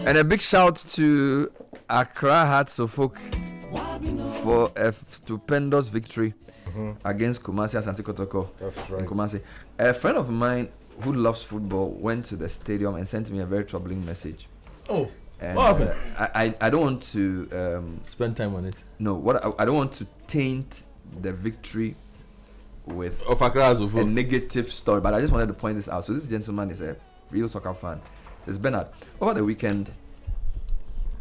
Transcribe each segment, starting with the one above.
And a big shout to Accra Hearts of Oak for a stupendous victory against Kumasi Asante Kotoko. That's right. In Kumasi. A friend of mine who loves football went to the stadium and sent me a very troubling message. Oh, and, what happened? I don't want to spend time on it. No, I don't want to taint the victory with a negative story, but I just wanted to point this out. So this gentleman is a real soccer fan. It's Bernard. Over the weekend,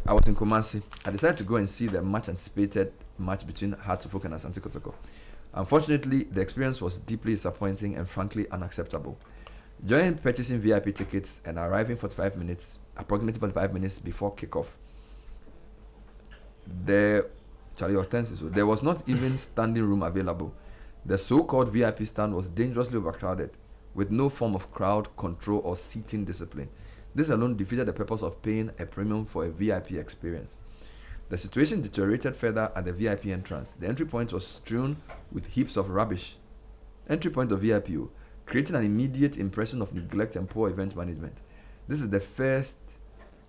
I was in Kumasi. I decided to go and see the much anticipated match between Hearts of Oak and Asante Kotoko. Unfortunately, the experience was deeply disappointing and frankly unacceptable. During purchasing VIP tickets and arriving approximately 45 minutes before kickoff, there was not even standing room available. The so-called VIP stand was dangerously overcrowded, with no form of crowd control or seating discipline. This alone defeated the purpose of paying a premium for a VIP experience. The situation deteriorated further at the VIP entrance. The entry point was strewn with heaps of rubbish. Entry point of VIP, creating an immediate impression of neglect and poor event management. This is the first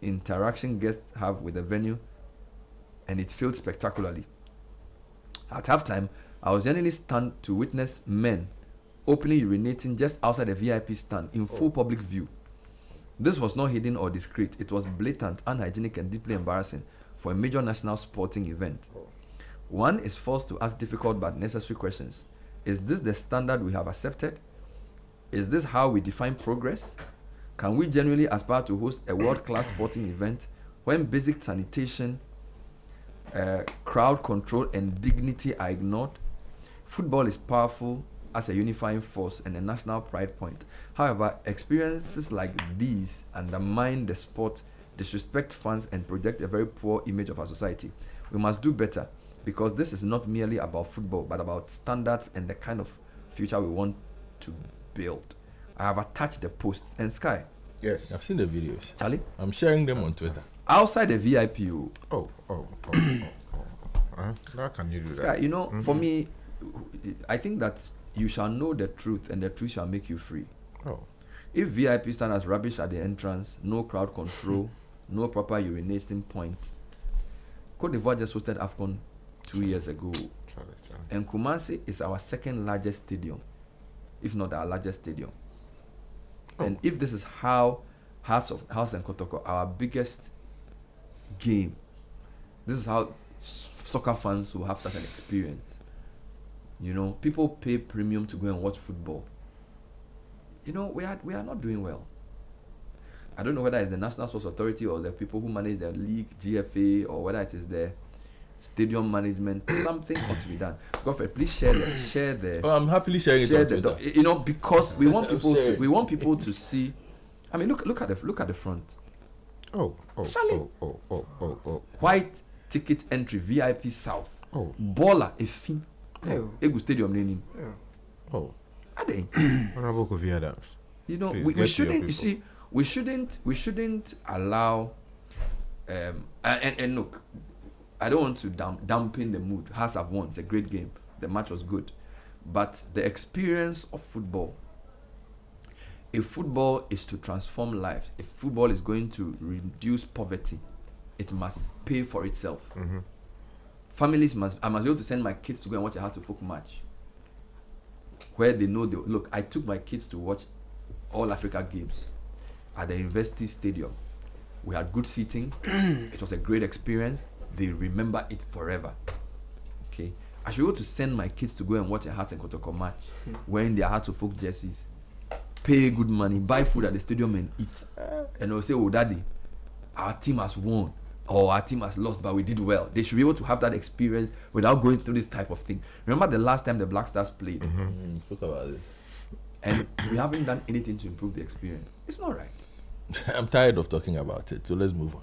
interaction guests have with the venue, and it failed spectacularly. At halftime, I was genuinely stunned to witness men openly urinating just outside the VIP stand in full public view. This was not hidden or discreet. It was blatant, unhygienic, and deeply embarrassing for a major national sporting event. One is forced to ask difficult but necessary questions. Is this the standard we have accepted? Is this how we define progress? Can we genuinely aspire to host a world-class sporting event when basic sanitation, crowd control, and dignity are ignored? Football is powerful as a unifying force and a national pride point. However, experiences like these undermine the sport, disrespect fans, and project a very poor image of our society. We must do better, because this is not merely about football, but about standards and the kind of future we want to build. I have attached the posts. And Sky. Yes. I've seen the videos. Charlie? I'm sharing them on Twitter. Outside the VIP. How can you do Sky, that? for me, I think that you shall know the truth, and the truth shall make you free. If VIP stand as rubbish at the entrance, no crowd control, no proper urinating point. Côte d'Ivoire just hosted AFCON 2 years ago. And Kumasi is our second largest stadium, if not our largest stadium. And if this is how House and Kotoko, our biggest game, this is how soccer fans will have such an experience. People pay premium to go and watch football. We are not doing well. I don't know whether it's the National Sports Authority or the people who manage the league, GFA, or whether it is the stadium management. Something ought to be done. Godfrey, please share the. Oh, I'm happily sharing it. Because we want people to see. I mean, look at the front. White ticket entry, VIP South. Baller, Efi. Egu Stadium name. Are they? We shouldn't. You see, we shouldn't allow. And look, I don't want to dampen the mood. Hearts have won. It's a great game. The match was good, but the experience of football. If football is to transform lives, if football is going to reduce poverty, it must pay for itself. Families I must be able to send my kids to go and watch a Hearts of Oak match, where they know look. I took my kids to watch All Africa games at the University Stadium. We had good seating. It was a great experience. They remember it forever. Okay, I should be able to send my kids to go and watch a Hearts and Kotoko match, wearing their Hearts of Oak jerseys, pay good money, buy food at the stadium and eat, and they'll say, "Oh, Daddy, our team has won." Or our team has lost, but we did well. They should be able to have that experience without going through this type of thing. Remember the last time the Black Stars played? Talk about this. And we haven't done anything to improve the experience. It's not right. I'm tired of talking about it, so let's move on.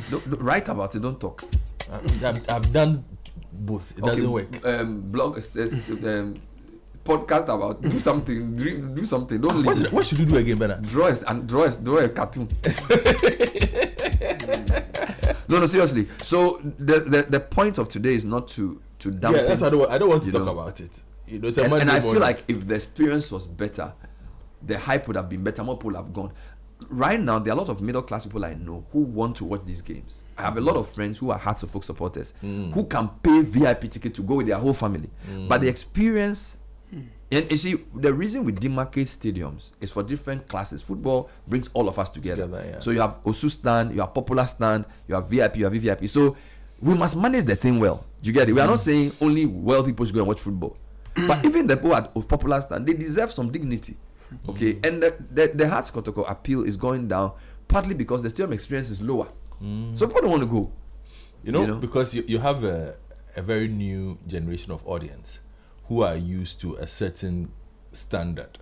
Don't write about it, don't talk. I've done both. It doesn't work. Blog says, podcast about do something. Don't leave. What should you do again, Bernard? Draw a cartoon. No, seriously. So the point of today is not to dampen. Yeah, that's what I don't want to talk about it. And I feel like if the experience was better, the hype would have been better. More people have gone. right now, there are a lot of middle class people I know who want to watch these games. I have a lot of friends who are Hearts of Oak supporters who can pay VIP ticket to go with their whole family. But the experience, and you see, the reason we demarcate stadiums is for different classes. Football brings all of us together. Yeah. So you have Osu stand, you have popular stand, you have VIP, you have VVIP. So we must manage the thing well. Do you get it? We are not saying only well people should go and watch football. But even the people of popular stand, they deserve some dignity. Okay, and the Hearts Kotoko appeal is going down partly because the stadium experience is lower. So people don't want to go. You know, because you have a very new generation of audience who are used to a certain standard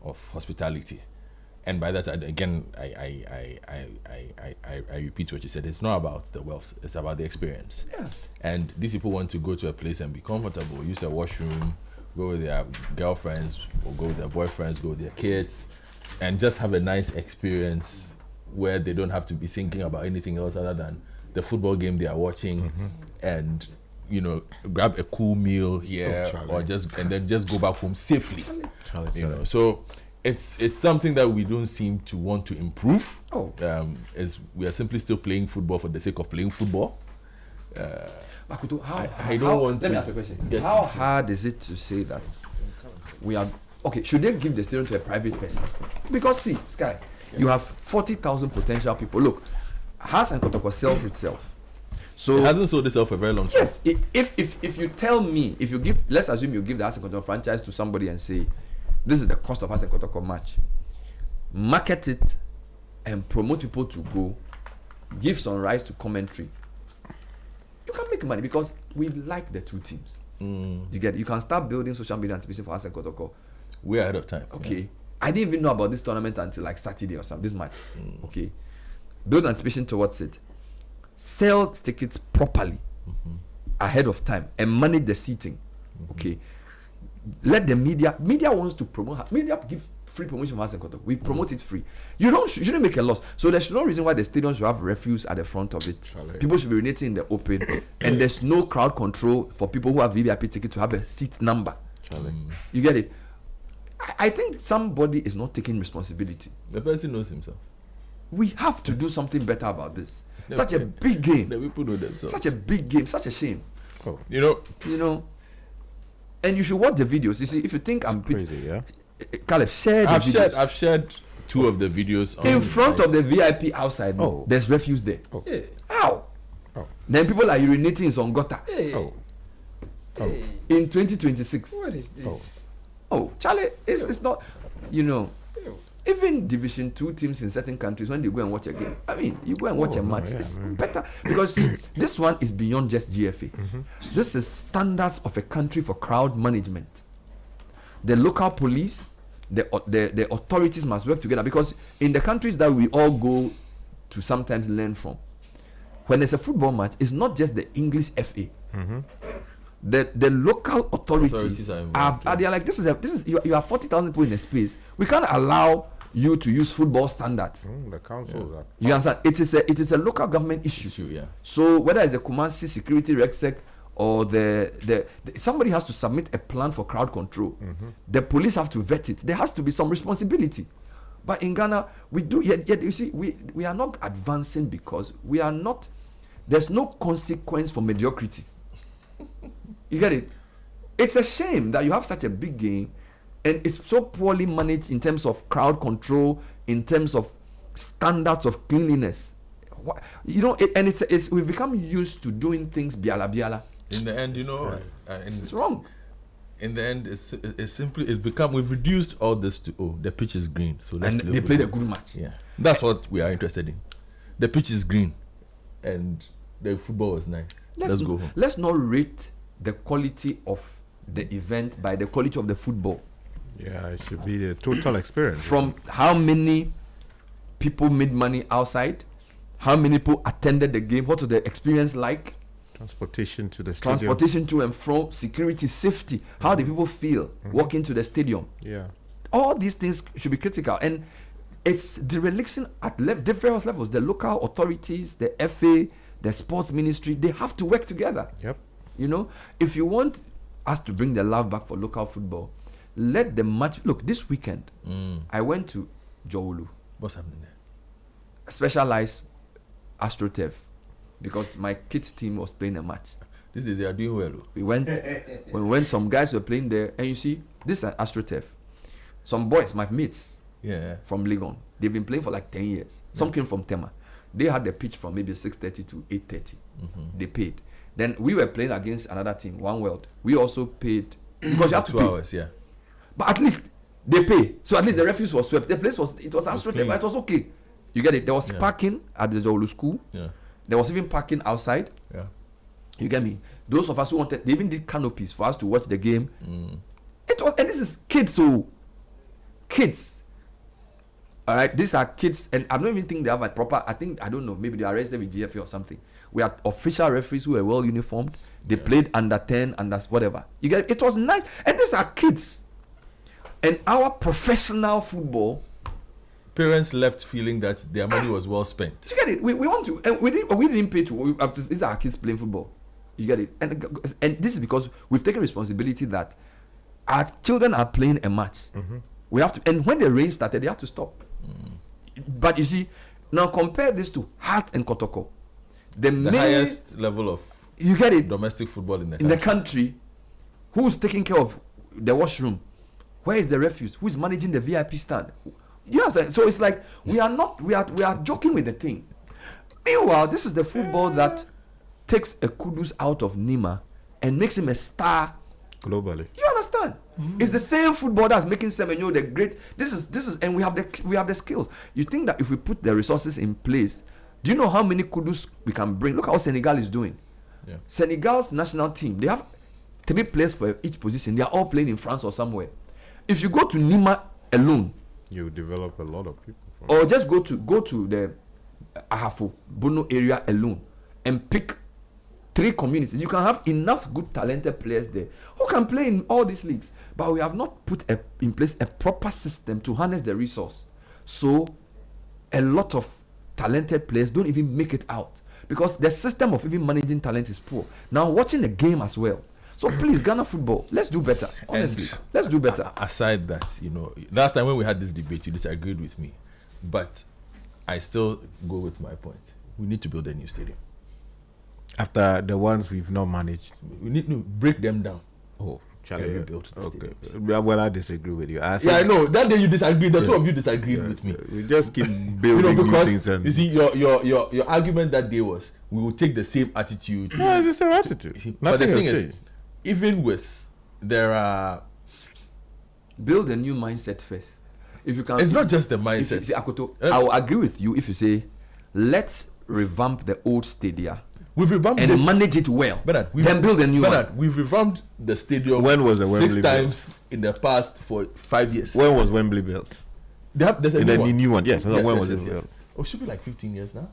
of hospitality. And by that, again, I repeat what you said. It's not about the wealth. It's about the experience. Yeah. And these people want to go to a place and be comfortable, use a washroom, go with their girlfriends, or go with their boyfriends, go with their kids, and just have a nice experience where they don't have to be thinking about anything else other than the football game they are watching, and grab a cool meal here, or just go back home safely. So it's something that we don't seem to want to improve. We are simply still playing football for the sake of playing football. Makuto, I don't want to. Let me ask a question. How hard is it to say that we are okay? Should they give the stadium to a private person? Because see, Sky, you have 40,000 potential people. Look, Hearts and Kotoko sells itself. So it hasn't sold itself for a very long time. Yes, if you tell me, if you give, let's assume you give the Hearts and Kotoko franchise to somebody and say, this is the cost of Hearts and Kotoko match. Market it and promote people to go. Give some rights to commentary. You can make money because we like the two teams. You get it? You can start building social media anticipation for Hearts and Kotoko. We're ahead of time. Okay. Yeah. I didn't even know about this tournament until like Saturday or something. This match. Okay. Build anticipation towards it. Sell tickets properly ahead of time and manage the seating. Okay. Let the media wants to promote. Media give free promotion for Hearts and Kotoko. We promote it free. You shouldn't make a loss. So there's no reason why the stadiums should have refuse at the front of it. People should be urinating in the open, and there's no crowd control for people who have VVIP ticket to have a seat number. You get it? I think somebody is not taking responsibility. The person knows himself. We have to do something better about this. Such a big game. The people know themselves. Such a big game. Such a shame. You know. And you should watch the videos. You see, if you think I'm crazy, yeah. Caleb, share the videos. I've shared 2 of the videos in front of the VIP outside. There's refuse there. How? Then people are urinating in some gutter. In 2026. What is this? Charlie, it's not, even Division 2 teams in certain countries, when they go and watch a game, I mean, you go and watch a match, it's better. Because see, this one is beyond just GFA. This is standards of a country for crowd management. The local police, the authorities must work together, because in the countries that we all go to sometimes learn from, when there's a football match, it's not just the English FA. The local authorities are they're like, this is you have 40,000 people in a space. We can't allow you to use football standards. The council. You understand? It is a local government issue. So whether it's the Kumasi Security Rexec or the somebody has to submit a plan for crowd control. The police have to vet it. There has to be some responsibility. But in Ghana, we do yet you see, we are not advancing because we are not. There's no consequence for mediocrity. You get it? It's a shame that you have such a big game and it's so poorly managed in terms of crowd control, in terms of standards of cleanliness. We've become used to doing things biala. In the end, it's wrong. In the end, we've reduced all this to the pitch is green, so they played a good match. Yeah, that's what we are interested in. The pitch is green, and the football was nice. Let's go home. Let's not rate the quality of the event by the quality of the football. Yeah, it should be the total experience. From how many people made money outside, how many people attended the game, what was the experience like? Transportation to the stadium. Transportation to and from, security, safety. How do people feel walking to the stadium? Yeah. All these things should be critical. And it's dereliction at different levels. The local authorities, the FA, the sports ministry, they have to work together. Yep. If you want us to bring the love back for local football, let the match. Look, this weekend, I went to Jowulu. What's happening there? specialized AstroTurf because my kids team was playing a match. This is they are doing well. We went when some guys were playing there, and you see this is AstroTurf. Some boys, my mates from Legon, they've been playing for like 10 years. Some came from Tema. They had the pitch from maybe 6:30 to 8:30. They paid. Then we were playing against another team, One World. We also paid because you have to 2 pay. hours, yeah. But at least they pay. So at least the refuse was swept. The place was AstroTurf, clean. but it was okay. You get it? There was parking at the Zolu school. Yeah. There was even parking outside. Yeah. You get me? Those of us who wanted, they even did canopies for us to watch the game. It was, and this is kids, so kids. All right, these are kids, and I don't even think they have a proper. I don't know. Maybe they are arrested with GFA or something. We had official referees who were well uniformed. They played under 10, under whatever. You get it? It was nice, and these are kids. And our professional football. Parents left feeling that their money was well spent. You get it? We want to, and we didn't pay to. These are our kids playing football. You get it? And this is because we've taken responsibility that our children are playing a match. We have to, and when the rain started, they have to stop. But you see, now compare this to Heart and Kotoko, the highest level of you get it domestic football in the country. Who's taking care of the washroom? Where is the refuse? Who's managing the VIP stand? You know what I'm saying? So it's like we are joking with the thing. Meanwhile, this is the football that takes a Kudus out of Nima and makes him a star globally. You understand? It's the same football that's making Semenyo the great. This is, and we have the skills. You think that if we put the resources in place, do you know how many Kudus we can bring? Look how Senegal is doing. Yeah. Senegal's national team, they have 3 players for each position. They are all playing in France or somewhere. If you go to Nima alone, you develop a lot of people. Or just go to the Ahafo Bono area alone and pick 3 communities. You can have enough good talented players there who can play in all these leagues. But we have not put in place a proper system to harness the resource. So a lot of talented players don't even make it out because the system of even managing talent is poor. Now watching the game as well. So please, Ghana football, let's do better. Honestly, let's do better. Aside that, last time when we had this debate, you disagreed with me, but I still go with my point. We need to build a new stadium. After the ones we've not managed, we need to break them down. Oh, shall we build the okay. stadiums? Well, I disagree with you. I know that day you disagreed. The two of you disagreed with me. We just keep building new things. And you see, your argument that day was we will take the same attitude. Yeah, it's the same attitude. But the thing has is, even with there are build a new mindset first. If you can, it's not just the mindset. Akoto, I will agree with you if you say let's revamp the old stadia. We've revamped and manage it well. Bernard, then build a new one. We've revamped the stadium. When was the Wembley 6 times in the past for 5 years? When was Wembley built? There's a new one. Yes. When was it built? Oh, it should be like 15 years now.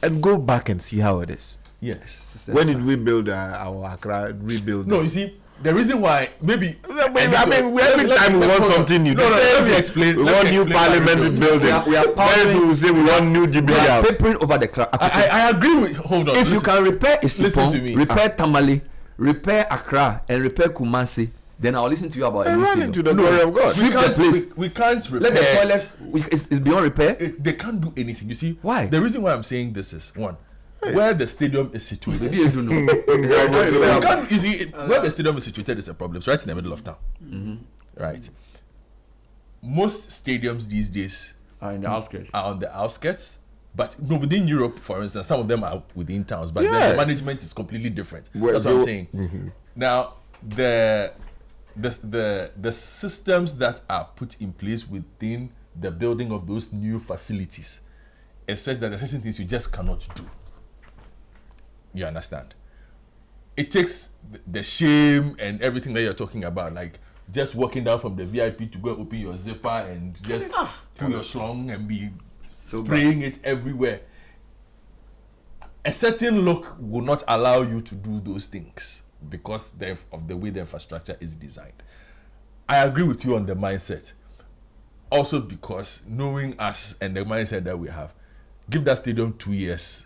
And go back and see how it is. Yes. When did we build our Accra rebuild? No, you see, the reason why every time we want something new. Let me explain. We want new parliament building. We are powering. Say we want new GBA. We are papering over the I agree with. Hold on. If you can repair Isipon, me. repair Tamale, repair Accra, and repair Kumasi, then I'll listen to you about a new stadium. To the glory of God. Sweep the place. We can't repair. Let the toilet. It's beyond repair. They can't do anything. You see why? The reason why I'm saying this is one. Where the stadium is situated. Maybe you don't know. You see, where the stadium is situated is a problem. It's right in the middle of town. Right. Most stadiums these days are in the outskirts. Are on the outskirts. But within Europe, for instance, some of them are within towns. But the management is completely different. That's what I'm saying. Now, the systems that are put in place within the building of those new facilities is such that there are certain things you just cannot do. You understand? It takes the shame and everything that you're talking about, like just walking down from the VIP to go and open your zipper and just pull your schlong and be spraying it everywhere. A certain look will not allow you to do those things because of the way the infrastructure is designed. I agree with you on the mindset. Also because knowing us and the mindset that we have, give that stadium 2 years.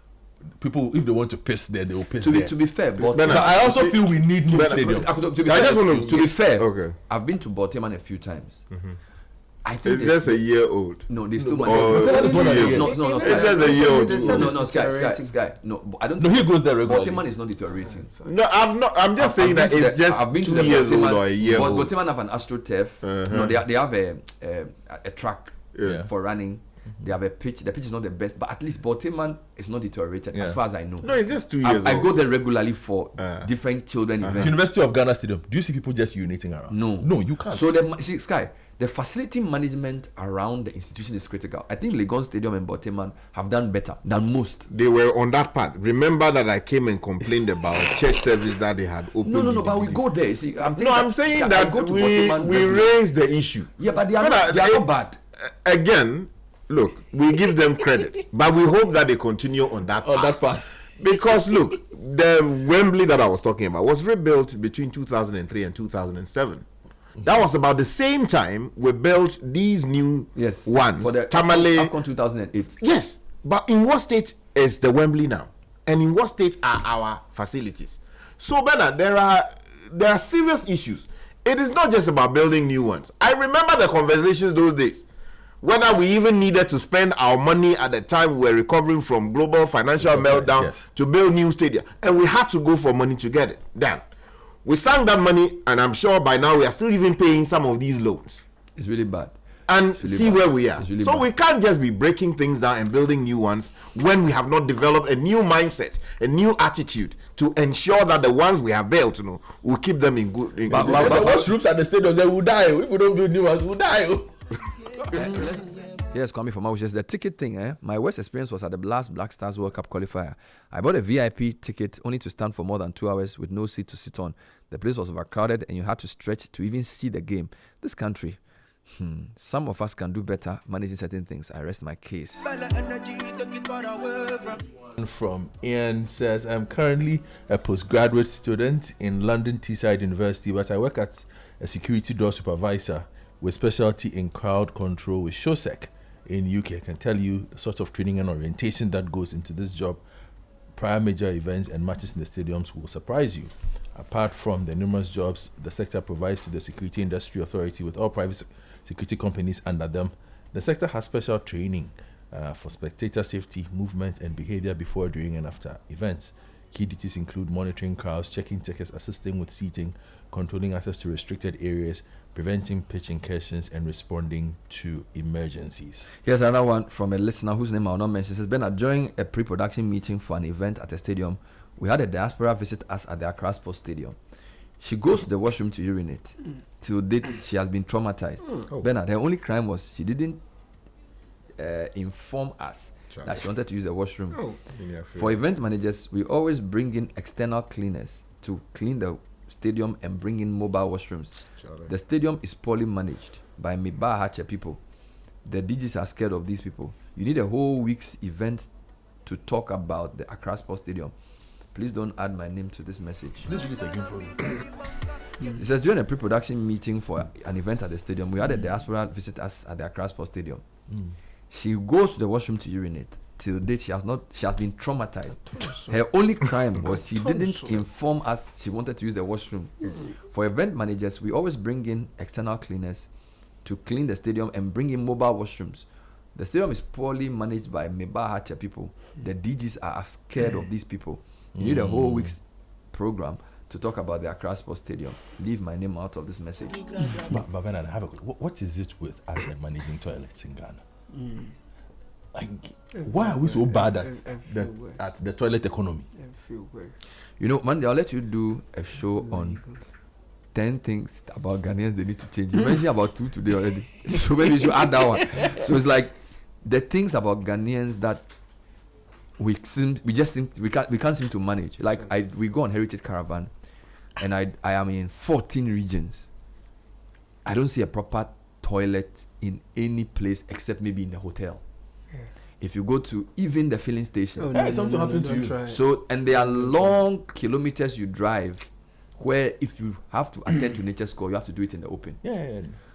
People, if they want to piss there, they will piss there. To be fair, but I also feel we need new stadiums. To be fair, okay. I've been to Baltimore a few times. I think It's just a year old. no, they still Or manage. it's more than a year. No, It's just a year old. No, Sky. No, but I don't. No, he goes there regularly. Baltimore is not deteriorating. No, I'm just saying that it's just I've been to 2 the years old Baltimore- or a year but old. Baltimore have an AstroTurf. No, they have a track Yeah. for running. They have a pitch. The pitch is not the best, but at least Baltimore is not deteriorated as Yeah. far as I know. No, it's just 2 years I old. go there regularly for different children events. University of Ghana Stadium. Do you see people just urinating around? No, you can't. So see, Sky, the facility management around the institution is critical. I think Legon Stadium and Baltimore have done better than most. They were on that part. Remember that I came and complained about church service that they had opened. No, but we go there. You see, I'm saying Sky, I that go to we Baltimore regularly. raised the issue. Yeah, but they are not bad. Again, look, we give them credit, but we hope that they continue on that path. that path. Because look, the Wembley that I was talking about was rebuilt between 2003 and 2007. That was about the same time we built these new ones. For the Tamale. AFCON 2008. Yes, but in what state is the Wembley now? And in what state are our facilities? So, Bernard, there are serious issues. It is not just about building new ones. I remember the conversations those days. Whether we even needed to spend our money at the time we were recovering from global financial meltdown to build new stadia. And we had to go for money to get it done. We sank that money, and I'm sure by now we are still even paying some of these loans. It's really bad. And really see bad. where we are. Really so bad. we can't just be breaking things down and building new ones when we have not developed a new mindset, a new attitude to ensure that the ones we have built, we'll keep them in good. But washrooms at the stadium, they will die. If we don't build new ones, we'll die. Yes, Kwame from Mauritius. The ticket thing, my worst experience was at the last Black Stars World Cup qualifier. I bought a VIP ticket only to stand for more than 2 hours with no seat to sit on. The place was overcrowded and you had to stretch to even see the game. This country, some of us can do better managing certain things. I rest my case. From Ian says, I'm currently a postgraduate student in London Teesside University, but I work as a security door supervisor with specialty in crowd control with SHOSEC in UK. I can tell you the sort of training and orientation that goes into this job. Prior major events and matches in the stadiums will surprise you. Apart from the numerous jobs the sector provides to the Security Industry Authority with all private security companies under them, the sector has special training for spectator safety, movement and behavior before, during and after events. Key duties include monitoring crowds, checking tickets, assisting with seating, controlling access to restricted areas, preventing pitch incursions and responding to emergencies. Here's another one from a listener whose name I will not mention. It says, Bernard, during a pre-production meeting for an event at a stadium, we had a diaspora visit us at the Accra Sports Stadium. She goes to the washroom to urinate. Till date, she has been traumatized. Bernard, her only crime was she didn't inform us that she wanted to use the washroom. For event managers, we always bring in external cleaners to clean the stadium and bring in mobile washrooms. The stadium is poorly managed by Miba Hatcher people. The DJs are scared of these people. You need a whole week's event to talk about the Accra Sports Stadium. Please don't add my name to this message. Let's read it again for you. It says, during a pre-production meeting for an event at the stadium, we had a diaspora visit us at the Accra Sports Stadium. She goes to the washroom to urinate. Till date, she has been traumatized. Her only crime was she didn't inform us she wanted to use the washroom. For event managers, we always bring in external cleaners to clean the stadium and bring in mobile washrooms. The stadium is poorly managed by Miba Hatcher people. The DJs are scared of these people. You need a whole week's program to talk about the Accra Sports Stadium. Leave my name out of this message. But Bernard, I have a question. What is it with us and managing toilets in Ghana? Like, why are we so bad at the toilet economy? You know, Monday, I'll let you do a show on 10 things about Ghanaians they need to change. You mentioned about 2 today already. So maybe you should add that one. So it's like the things about Ghanaians that we can't seem to manage. Like we go on Heritage Caravan and I am in 14 regions. I don't see a proper toilet in any place except maybe in the hotel. If you go to even the filling station, something happened to you. So, and there are long kilometers you drive where if you have to attend to nature's call, you have to do it in the open.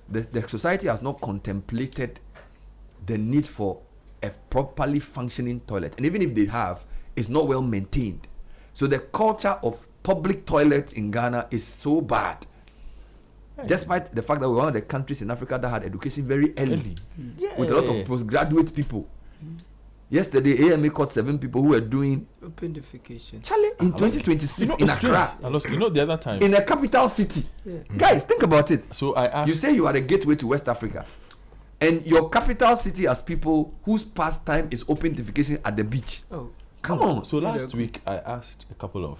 The society has not contemplated the need for a properly functioning toilet. And even if they have, it's not well maintained. So the culture of public toilet in Ghana is so bad. Despite the fact that we're one of the countries in Africa that had education very early. With a lot of postgraduate people. Yesterday, AMA caught 7 people who were doing open-defecation. Charlie in 2026 in Accra. The other time In a capital city. Guys, think about it. So I asked, You say you are the gateway to West Africa, and your capital city has people whose pastime is open-defecation at the beach. Oh, come on. So last week I asked a couple of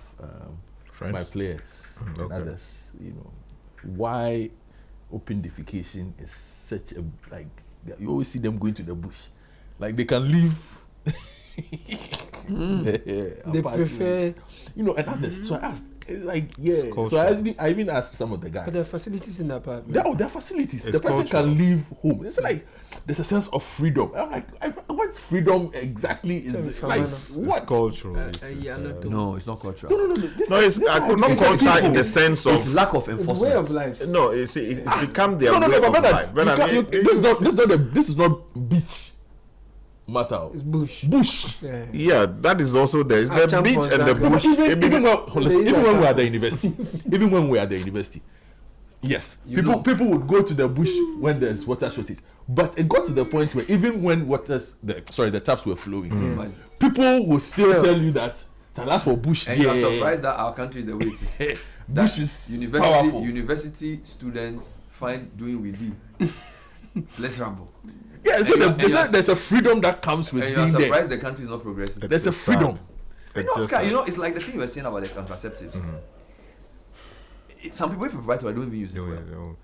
my players and Okay. others, why open-defecation is such a, like, you always see them going to the bush, like they can leave. they prefer. And others. So I asked, like, culture. So I even asked some of the guys. But there are facilities in the apartment. There are facilities. It's the person cultural. can leave home. It's like there's a sense of freedom. I'm like, what freedom exactly is? Tell me, Like, Famana. what? It's cultural. No, it's not cultural. No. This No, it's not it's culture in the people. sense It's of. lack of It's enforcement. way of life. No, it's become their No, way but of brother, life. Brother, this is not beach matter. It's bush. Bush. Yeah. yeah, that is also there. It's the Champ beach was and the that- No, but bush. even when we are at the There university, yes, people would go to the bush when there's water shortage. But it got to the point where even when the taps were flowing, people would still tell you that that's for bush. And you are surprised that our country is the way it is. Bush is That powerful. university students find doing with pleasurable. Yeah, so And there's a freedom that comes with And you are being there. surprised the country is not progressing. There's a freedom. Oscar, it's like the thing you were saying about the contraceptives. Some people, if you provide to, I don't even use it. Well.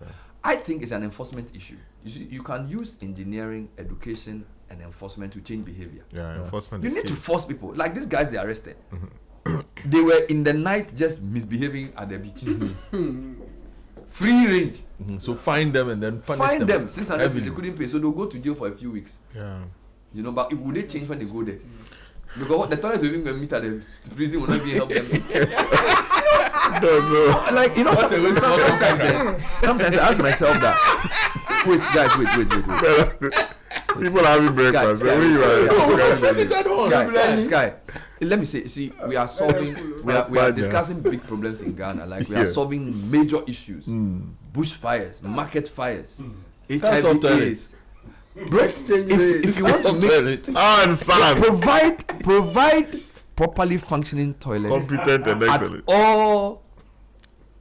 I think it's an enforcement issue. You see, you can use engineering, education, and enforcement to change behavior. Yeah, enforcement. You is need to key. force people. Like these guys, they arrested. They were in the night just misbehaving at the beach. Free range. So find them and then punish Find them. 600 heavily. they couldn't pay, so they'll go to jail for a few weeks. Yeah. But would they change when they go there? Because the toilet will even go meet at the prison will not even help them. Like sometimes I ask myself that. Wait, guys, wait. People are having breakfast. Sky, Where you are? Sky. Let me say. See, we are solving. We are discussing big problems in Ghana. Like we are solving major issues: bushfires, market fires, HIV/AIDS. Bro, if you want to make provide properly functioning toilets Competent and at excellent. all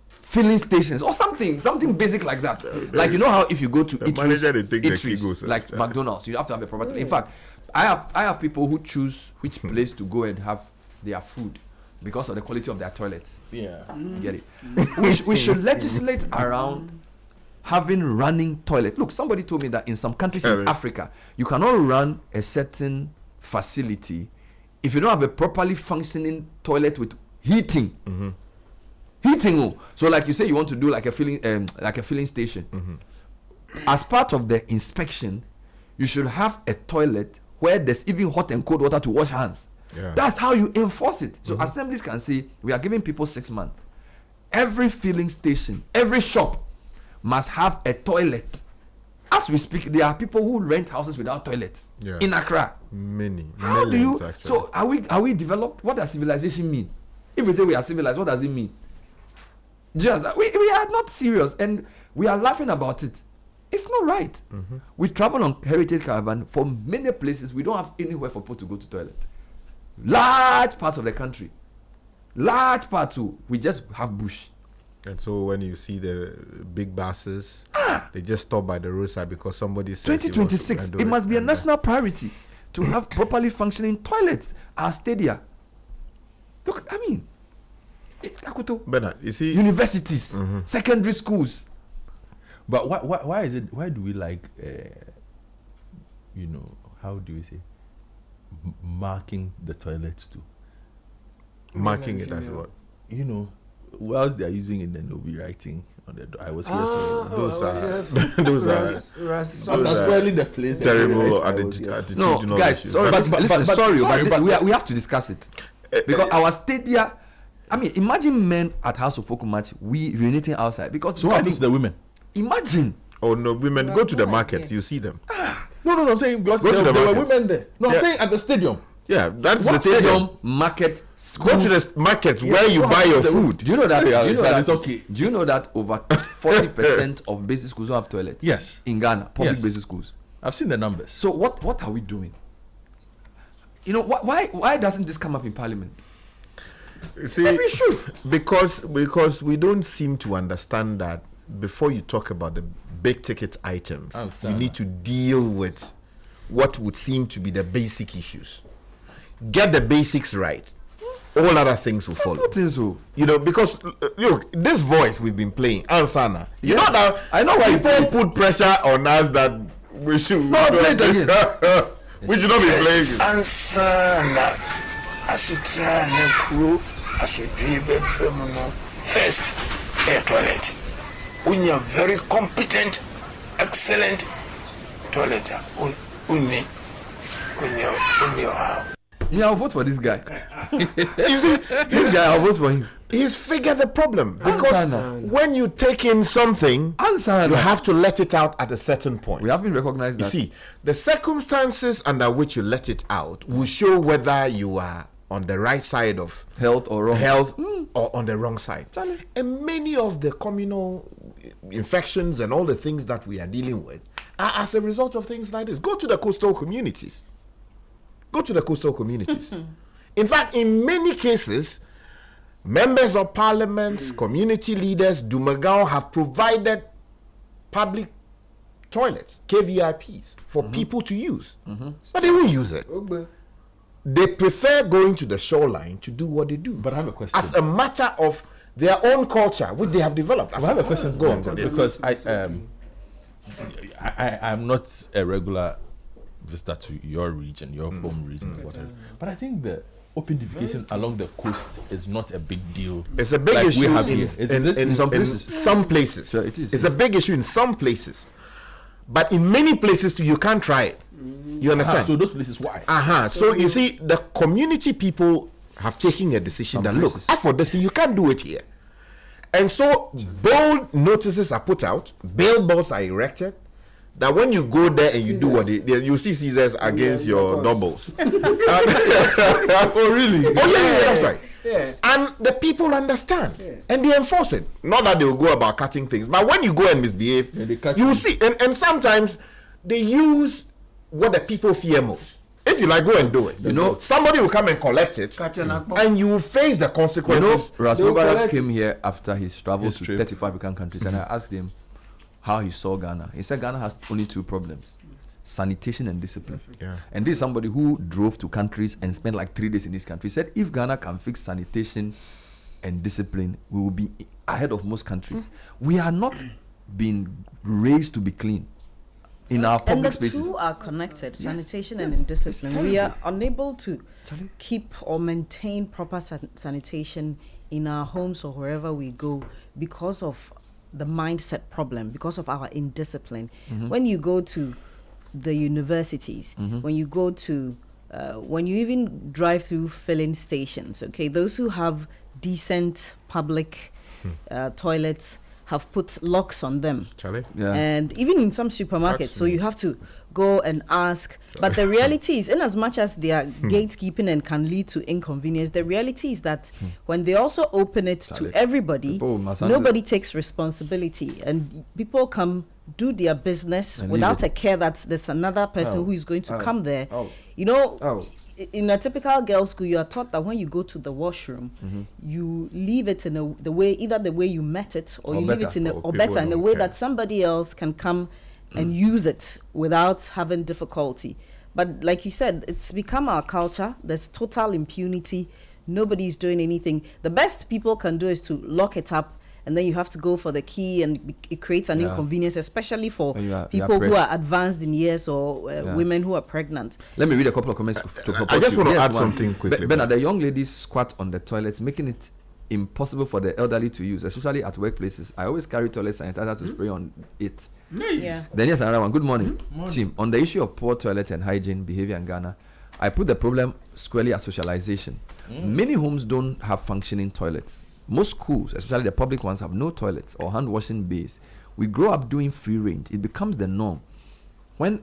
filling stations or something basic like that. Like how if you go to manager, they take the key eateries goes like McDonald's, you have to have a proper toilet. In fact, I have people who choose which place to go and have their food because of the quality of their toilets. Yeah. You get it? We should legislate around having running toilet. Look, somebody told me that in some countries in Africa, you cannot run a certain facility if you don't have a properly functioning toilet with heating. Heating. So, like you say, you want to do like a filling station. As part of the inspection, you should have a toilet where there's even hot and cold water to wash hands. Yeah. That's how you enforce it. So assemblies can say we are giving people 6 months. Every filling station, every shop must have a toilet. As we speak, there are people who rent houses without toilets in Accra. Many. How do you? Actually. So are we developed? What does civilization mean? If we say we are civilized, what does it mean? Just we are not serious and we are laughing about it. It's not right. We travel on heritage caravan for many places. We don't have anywhere for people to go to toilet. Large parts of the country, large parts too. We just have bush. And so when you see the big buses, they just stop by the roadside because somebody says 2026, it must be a national priority to have properly functioning toilets at stadia. Look, I mean, Bernard, you see, universities, secondary schools. But why is it? Why do we like? How do we say? Marking the toilets too. marking it as what? Whilst they are using it, then they'll be writing on the door. I was here, so Those are after spoiling the place. terrible attitude. No, guys, sorry, but we have to discuss it because our stadia. I mean, imagine men at House of Folk match we urinating outside because So what happens to the women? Imagine. Oh no, women go to the market, you see them. No, I'm saying because Go to there the were market. women there. No, I'm saying at the stadium. Yeah, that's What the stadium. stadium, market, Go to the market where you buy your food. Do you know that? Yeah, do you know it's that? okay. Do you know that over 40% of basic schools don't have toilets? Yes. In Ghana, public Yes. basic schools. I've seen the numbers. So what are we doing? You know, why doesn't this come up in Parliament? You see, Maybe we should. because we don't seem to understand that before you talk about the big ticket items, Understand. you need to deal with what would seem to be the basic issues. Get the basics right. All other things will follow. Simple things, so. You know, because look, this voice we've been playing, Ansana. You know that I know why you people put pressure on us that we should No, play it again. we should not be playing it. Ansana asitra ne kuro asodwe bebe mu no first air toilet. When you're very competent, excellent toilet, unni Me, I'll vote for this guy. You see, This guy, I'll vote for him. he's figured the problem because Ansana. when you take in something, Ansana. you have to let it out at a certain point. We haven't recognized You that. see, the circumstances under which you let it out will show whether you are on the right side of Health or wrong. health or on the wrong side. And many of the communal infections and all the things that we are dealing with are as a result of things like this. Go to the coastal communities. In fact, in many cases, members of parliaments, community leaders, Dumagao have provided public toilets, KVIPs, for people to use. But they won't use it. They prefer going to the shoreline to do what they do. But I have a question. As a matter of their own culture, which they have developed. I have a question. Go on, because I'm not a regular visitor to your region, your home region, or whatever. But I think the open defecation along the coast is not a big deal. It's a big like issue we have in, here. in some places? Some places. Sure, it is. It's a big issue in some places. But in many places too, you can't try it. You understand? So those places, why? So you see, the community people have taken a decision that look, places. as for this, you can't do it here. And so bold notices are put out, billboards are erected, that when you go there and you do what you see scissors against your doubles. Oh, really? Oh yeah, that's right. Yeah. And the people understand and they enforce it. Not that they will go about cutting things, but when you go and misbehave, Yeah, they catch you you. see, and sometimes they use what the people fear most. If you like, go and do it. You know, somebody will come and collect it, and you will face the You know, consequences. Rasmussen came here after his travels His to trip. 35 African countries, and I asked him how he saw Ghana. He said Ghana has only two problems: sanitation and discipline. Yeah. And this is somebody who drove to countries and spent like 3 days in this country. He said if Ghana can fix sanitation and discipline, we will be ahead of most countries. We are not being raised to be clean in our And public the spaces. two are connected, sanitation and discipline. We are unable to keep or maintain proper sanitation in our homes or wherever we go because of the mindset problem, because of our indiscipline. When you go to the universities, when you go to, when you even drive through filling stations, okay, those who have decent public toilets have put locks on them. Charlie? Yeah. And even in some supermarkets, so you have to go and ask. But the reality is, in as much as they are gatekeeping and can lead to inconvenience, the reality is that when they also open it to everybody, People must handle nobody takes responsibility, and people come do their business And without leave a care that there's another person Oh. who is going to Oh. come there. Oh. You know, Oh. in a typical girls' school, you are taught that when you go to the washroom, you leave it in the way, either the way you met it, or Or you leave better. it in Or or people better in a don't way care. that somebody else can come and use it without having difficulty. But like you said, it's become our culture. There's total impunity. Nobody's doing anything. The best people can do is to lock it up, and then you have to go for the key, and it creates an Yeah. inconvenience, especially for When you are people who pressed. are advanced in years or women who are pregnant. Let me read a couple of comments to support I just you. want to Here's add one. something quickly. Bernard, the young ladies squat on the toilets, making it impossible for the elderly to use, especially at workplaces. I always carry toilet sanitizer to spray on it. Yeah. Then here's another one. Good morning, team. On the issue of poor toilet and hygiene behavior in Ghana, I put the problem squarely as socialization. Many homes don't have functioning toilets. Most schools, especially the public ones, have no toilets or hand washing bays. We grow up doing free range. It becomes the norm. When,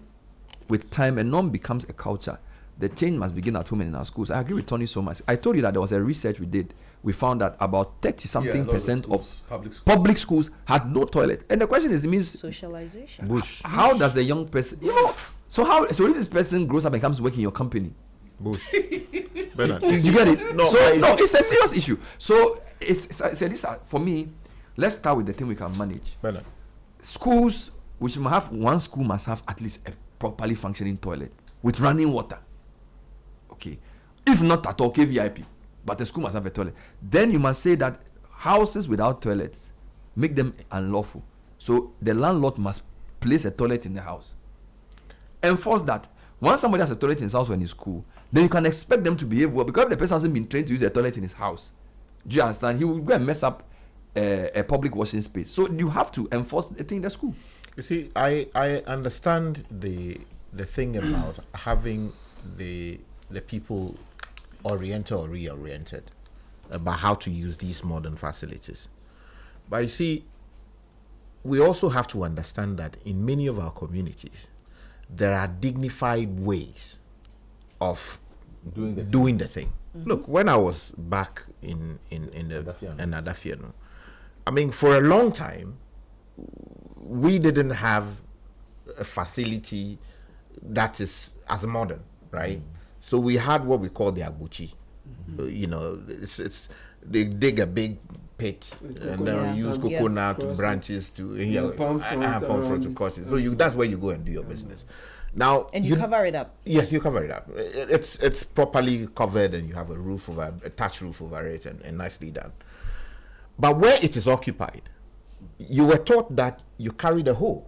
with time, a norm becomes a culture. The change must begin at home and in our schools. I agree with Tony so much. I told you that there was a research we did. We found that about 30-something% of public schools had no toilet. And the question is, it means Socialization. Bush. how does a young person, so if this person grows up and comes to work in your company, Bush. Bernard, do you get it? No, It's a serious issue. So for me, let's start with the thing we can manage. Bernard. Schools, one school must have at least a properly functioning toilet with running water. Okay. If not at all, KVIP. But the school must have a toilet. Then you must say that houses without toilets make them unlawful. So the landlord must place a toilet in the house. Enforce that. Once somebody has a toilet in his house or in his school, then you can expect them to behave well, because if the person hasn't been trained to use a toilet in his house, do you understand? He will go and mess up a public washing space. So you have to enforce the thing in the school. You see, I understand the thing about having the people oriented or reoriented about how to use these modern facilities. But you see, we also have to understand that in many of our communities, there are dignified ways of doing the thing. Look, when I was back in Adafiano, I mean, for a long time, we didn't have a facility that is as modern, right? So we had what we call the abuchi. It's they dig a big pit and then use coconut branches to palm front to cross it. So that's where you go and do your business. Now, and you cover it up. Yes, you cover it up. It's properly covered, and you have a thatch roof over it, and nicely done. But where it is occupied, you were taught that you carry the hoe,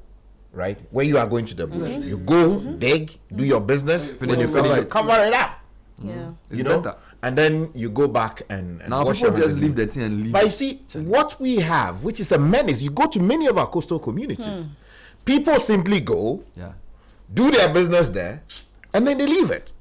right? Where you are going to the bush, you go dig, do your business. When you finish, you cover it up. Yeah, better. And then you go back and now wash people your just leave the thing and leave. But you see, what we have, which is a menace, you go to many of our coastal communities, people simply go, do their business there, and then they leave it.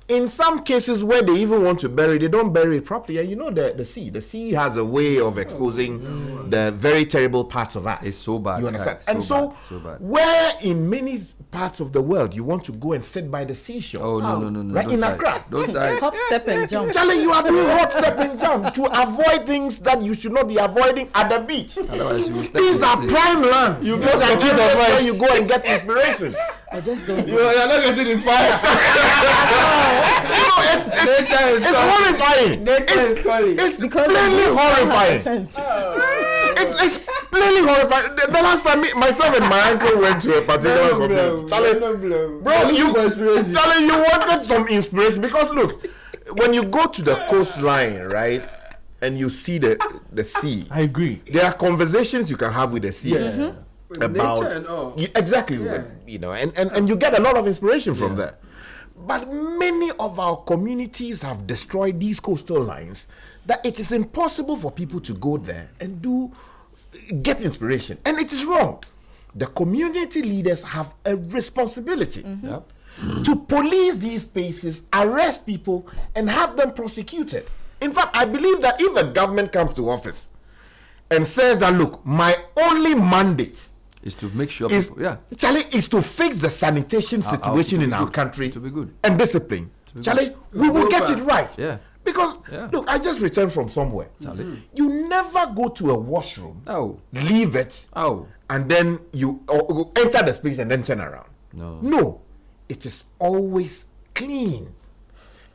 In some cases where they even want to bury, they don't bury it properly. And you know the sea has a way of exposing the very terrible parts of us. It's so bad. You understand? So And where in many parts of the world you want to go and sit by the seashore. Oh, no. Right in Accra. Don't try. hop, step, and jump. Charlie, you are doing hot step and jump to avoid things that you should not be avoiding at the beach. Otherwise you will step These are prime lands. Those are places where you go and get inspiration. I just don't. You're not getting inspired. It's horrifying. It's plainly horrifying. It's plainly horrifying. The last time myself and my uncle went to a particular community, Charlie, you wanted some inspiration, because look, when you go to the coastline, right, and you see the sea, I agree. there are conversations you can have with the sea. About nature and all. Exactly, and you get a lot of inspiration from there. But many of our communities have destroyed these coastal lines that it is impossible for people to go there and get inspiration, and it is wrong. The community leaders have a responsibility to police these spaces, arrest people, and have them prosecuted. In fact, I believe that if a government comes to office and says that, look, my only mandate is to make sure Charlie, is to fix the sanitation situation in our country to be good. And discipline. Charlie, we will get it right. Yeah. Because look, I just returned from somewhere. Charlie. You never go to a washroom, leave it, and then you enter the space and then turn around. No, it is always clean.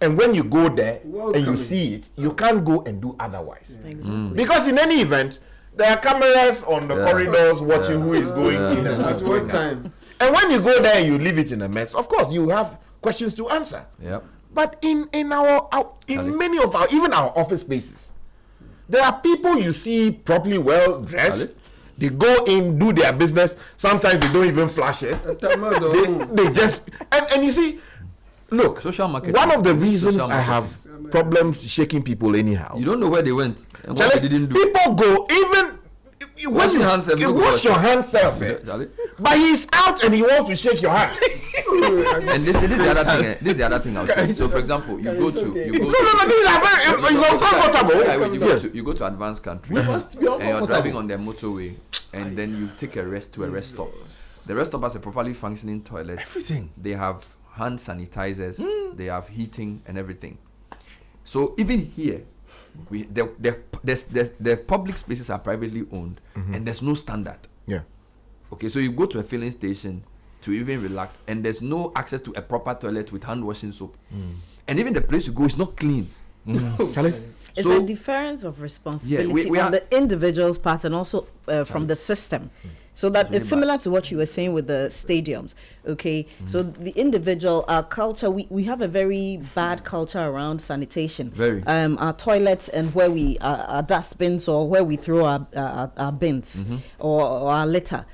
And when you go there and you see it, you can't go and do otherwise. Exactly. Because in any event, there are cameras on the corridors watching who is going in and who's going out. And when you go there and you leave it in a mess, of course you have questions to answer. But in many of even our office spaces, there are people you see properly well dressed. They go in, do their business. Sometimes they don't even flash it. they just and you see, look, social marketing. One of the reasons I have problems shaking people anyhow. You don't know where they went and what they didn't do. People go even wash your hands self, but he's out and he wants to shake your hand. And this is the other thing. This is the other thing I'll say. So, for example, you go to you go to advanced countries and you're driving on their motorway, and then you take a rest stop. The rest stop has a properly functioning toilet. Everything. They have hand sanitizers, they have heating and everything. So even here, the public spaces are privately owned, and there's no standard. Yeah. Okay, so you go to a filling station to even relax, and there's no access to a proper toilet with hand washing soap, and even the place you go is not clean. It's So- a difference of responsibility we on are- the individual's part and also from the system. So that it's similar to what you were saying with the stadiums. Okay, so the individual, our culture, we have a very bad culture around sanitation. Very. Our toilets and where we our dustbins or where we throw our bins or our litter.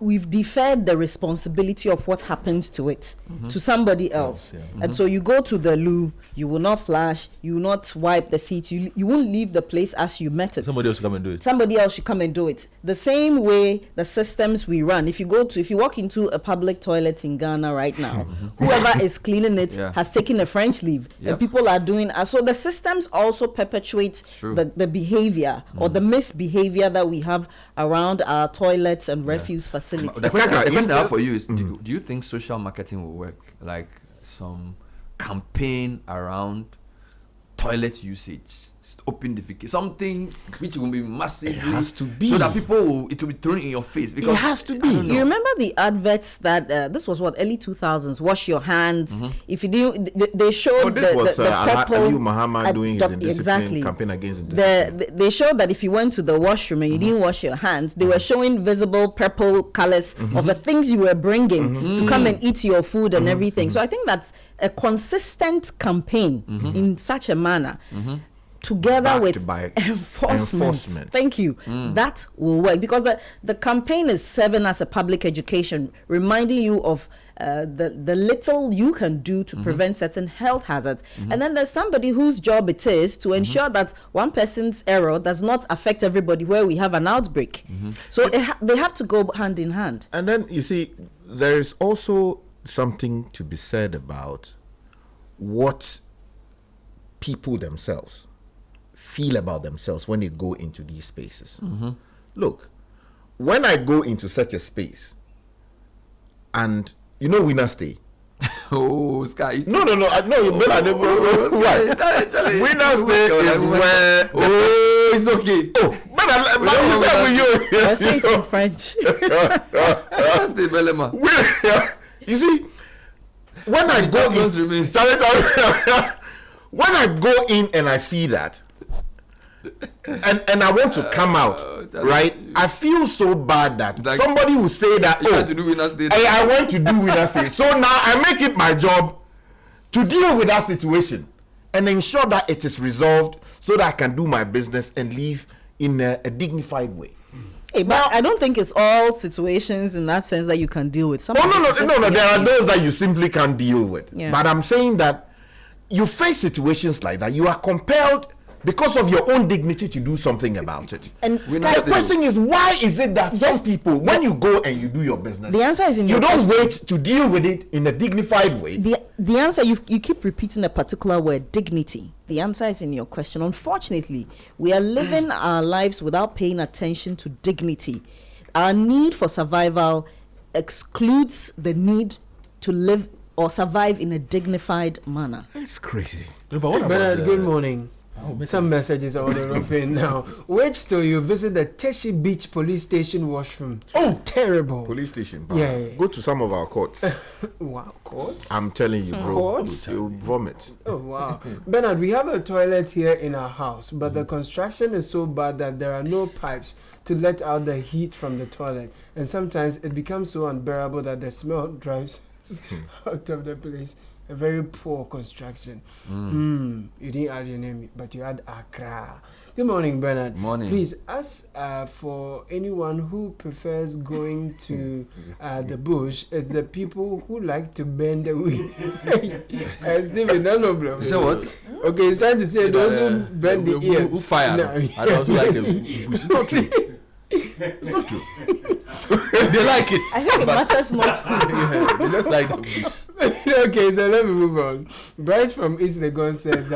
We've deferred the responsibility of what happens to it to somebody else. And so you go to the loo, you will not flush, you will not wipe the seat, you won't leave the place as you met it. Somebody else come and do it. Somebody else should come and do it. The same way the systems we run. If you walk into a public toilet in Ghana right now, whoever is cleaning it has taken a French leave, and people are doing. So the systems also perpetuate the behavior or the misbehavior that we have around our toilets and refuse facilities. The question I have for you is: do you think social marketing will work? Like some campaign around toilet usage, open-defecation, something which will be massive. It has to be. So that it will be thrown in your face. Because It has to be. You remember the adverts that this was early 2000s? Wash your hands. If you do, they showed This was the purple. Ali Muhammad doing his indiscipline exactly. campaign against indiscipline. They showed that if you went to the washroom and you didn't wash your hands, they were showing visible purple colors of the things you were bringing to come and eat your food and everything. So I think that's a consistent campaign in such a manner. Together Backed with by enforcement. Thank you. That will work because the campaign is serving as a public education, reminding you of the little you can do to prevent certain health hazards. And then there's somebody whose job it is to ensure that one person's error does not affect everybody where we have an outbreak. So they have to go hand in hand. And then you see, there is also something to be said about what people themselves feel about themselves when they go into these spaces. Look, when I go into such a space, and you know, winner stay. oh, Sky. No. Winner stay is where. Oh, it's okay. Oh, but you said with I say it in French. That's the dilemma. You see, when I go champions in, remain. when I go in and I see that, and I want to come out, right? I feel so bad that like somebody will say that, You want to do winners day. I want to do winners day. So now I make it my job to deal with that situation and ensure that it is resolved so that I can do my business and live in a dignified way. Hey, but I don't think it's all situations in that sense that you can deal with. Some Oh, of it no. is just There are reality. those that you simply can't deal with. Yeah. But I'm saying that you face situations like that. You are compelled, because of your own dignity, to do something about it. And We Sky, know The question is, why is it that Just- some people, when you go and you do your business, The answer is in you your don't question. wait to deal with it in a dignified way? the answer, you keep repeating a particular word, dignity. The answer is in your question. Unfortunately, we are living our lives without paying attention to dignity. Our need for survival excludes the need to live or survive in a dignified manner. It's crazy. No, but what about Bernard, good morning. Some messages are on the open now. Wait till you visit the Teshi Beach Police Station washroom. Oh, terrible. Police station. Yeah. Go to some of our courts. Wow, courts? I'm telling you, bro. Courts? You'll vomit. Oh, wow. Bernard, we have a toilet here in our house, but the construction is so bad that there are no pipes to let out the heat from the toilet. And sometimes it becomes so unbearable that the smell drives out of the place. A very poor construction. You didn't add your name, but you had Accra. Good morning, Bernard. Morning. Please, as for anyone who prefers going to the bush, it's the people who like to bend the wheel. Stephen, no problem. You say what? Okay, he's trying to say those who bend the ear. Who fire? No. I also like the bush. It's not true. It's not true. They like it. I think it matters not who. They just like the bush. Okay, so let me move on. Bright from East Legon says,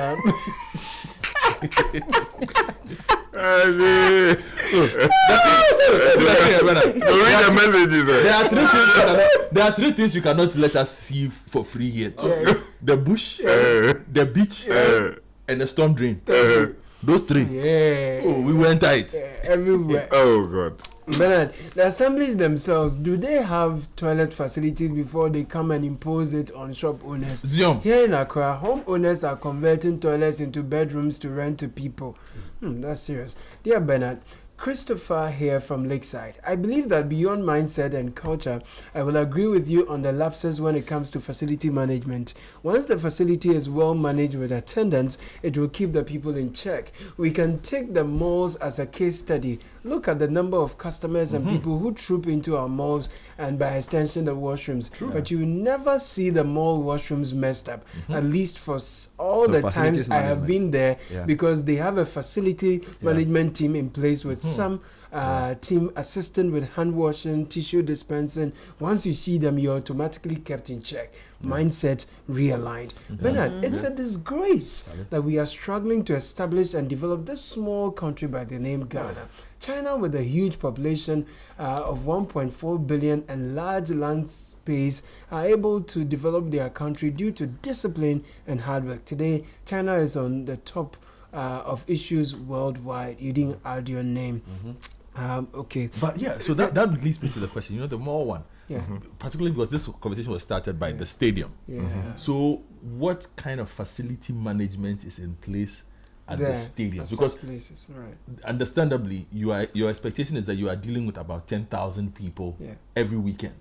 read the messages. There are three things you cannot let us see for free here. Yes. The bush, the beach, and the storm drain. Those three. Yeah. Oh, we went tight. Everywhere. Oh God. Bernard, the assemblies themselves, do they have toilet facilities before they come and impose it on shop owners? Zion. Here in Accra, home owners are converting toilets into bedrooms to rent to people. That's serious. Dear Bernard, Christopher here from Lakeside. I believe that beyond mindset and culture, I will agree with you on the lapses when it comes to facility management. Once the facility is well managed with attendants, it will keep the people in check. We can take the malls as a case study. Look at the number of customers and people who troop into our malls and by extension the washrooms. But you will never see the mall washrooms messed up, at least for all So the facilities times I have management. been there, Yeah. because they have a facility management team in place with some team assistant with hand washing, tissue dispensing. Once you see them, you're automatically kept in check. Mindset realigned. Bernard, it's a disgrace that we are struggling to establish and develop this small country by the name Ghana. China, with a huge population of 1.4 billion and large land space, are able to develop their country due to discipline and hard work. Today, China is on the top of issues worldwide. You didn't add your name. Okay. But yeah, so that leads me to the question. You know, the mall one. Yeah. Particularly because this conversation was started by the stadium. Yeah. So what kind of facility management is in place at There, the stadium? at Because such places, right. understandably, your expectation is that you are dealing with about 10,000 people Yeah. every weekend.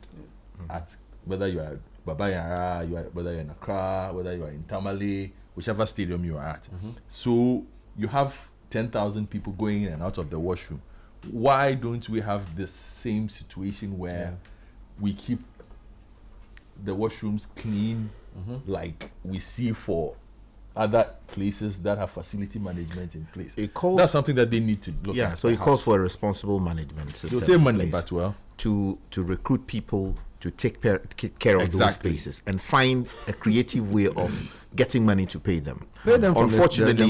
At whether you are Baba Yara, whether you're in Accra, whether you are in Tamale, whichever stadium you are at. So you have 10,000 people going in and out of the washroom. Why don't we have the same situation where we keep the washrooms clean like we see for other places that have facility management in place? It calls- That's something that they need to look at. So it perhaps. calls for a responsible management system. They'll save in money, place but well. to recruit people to take care of those Exactly. places and find a creative way of getting money to pay them. Pay them from Unfortunately,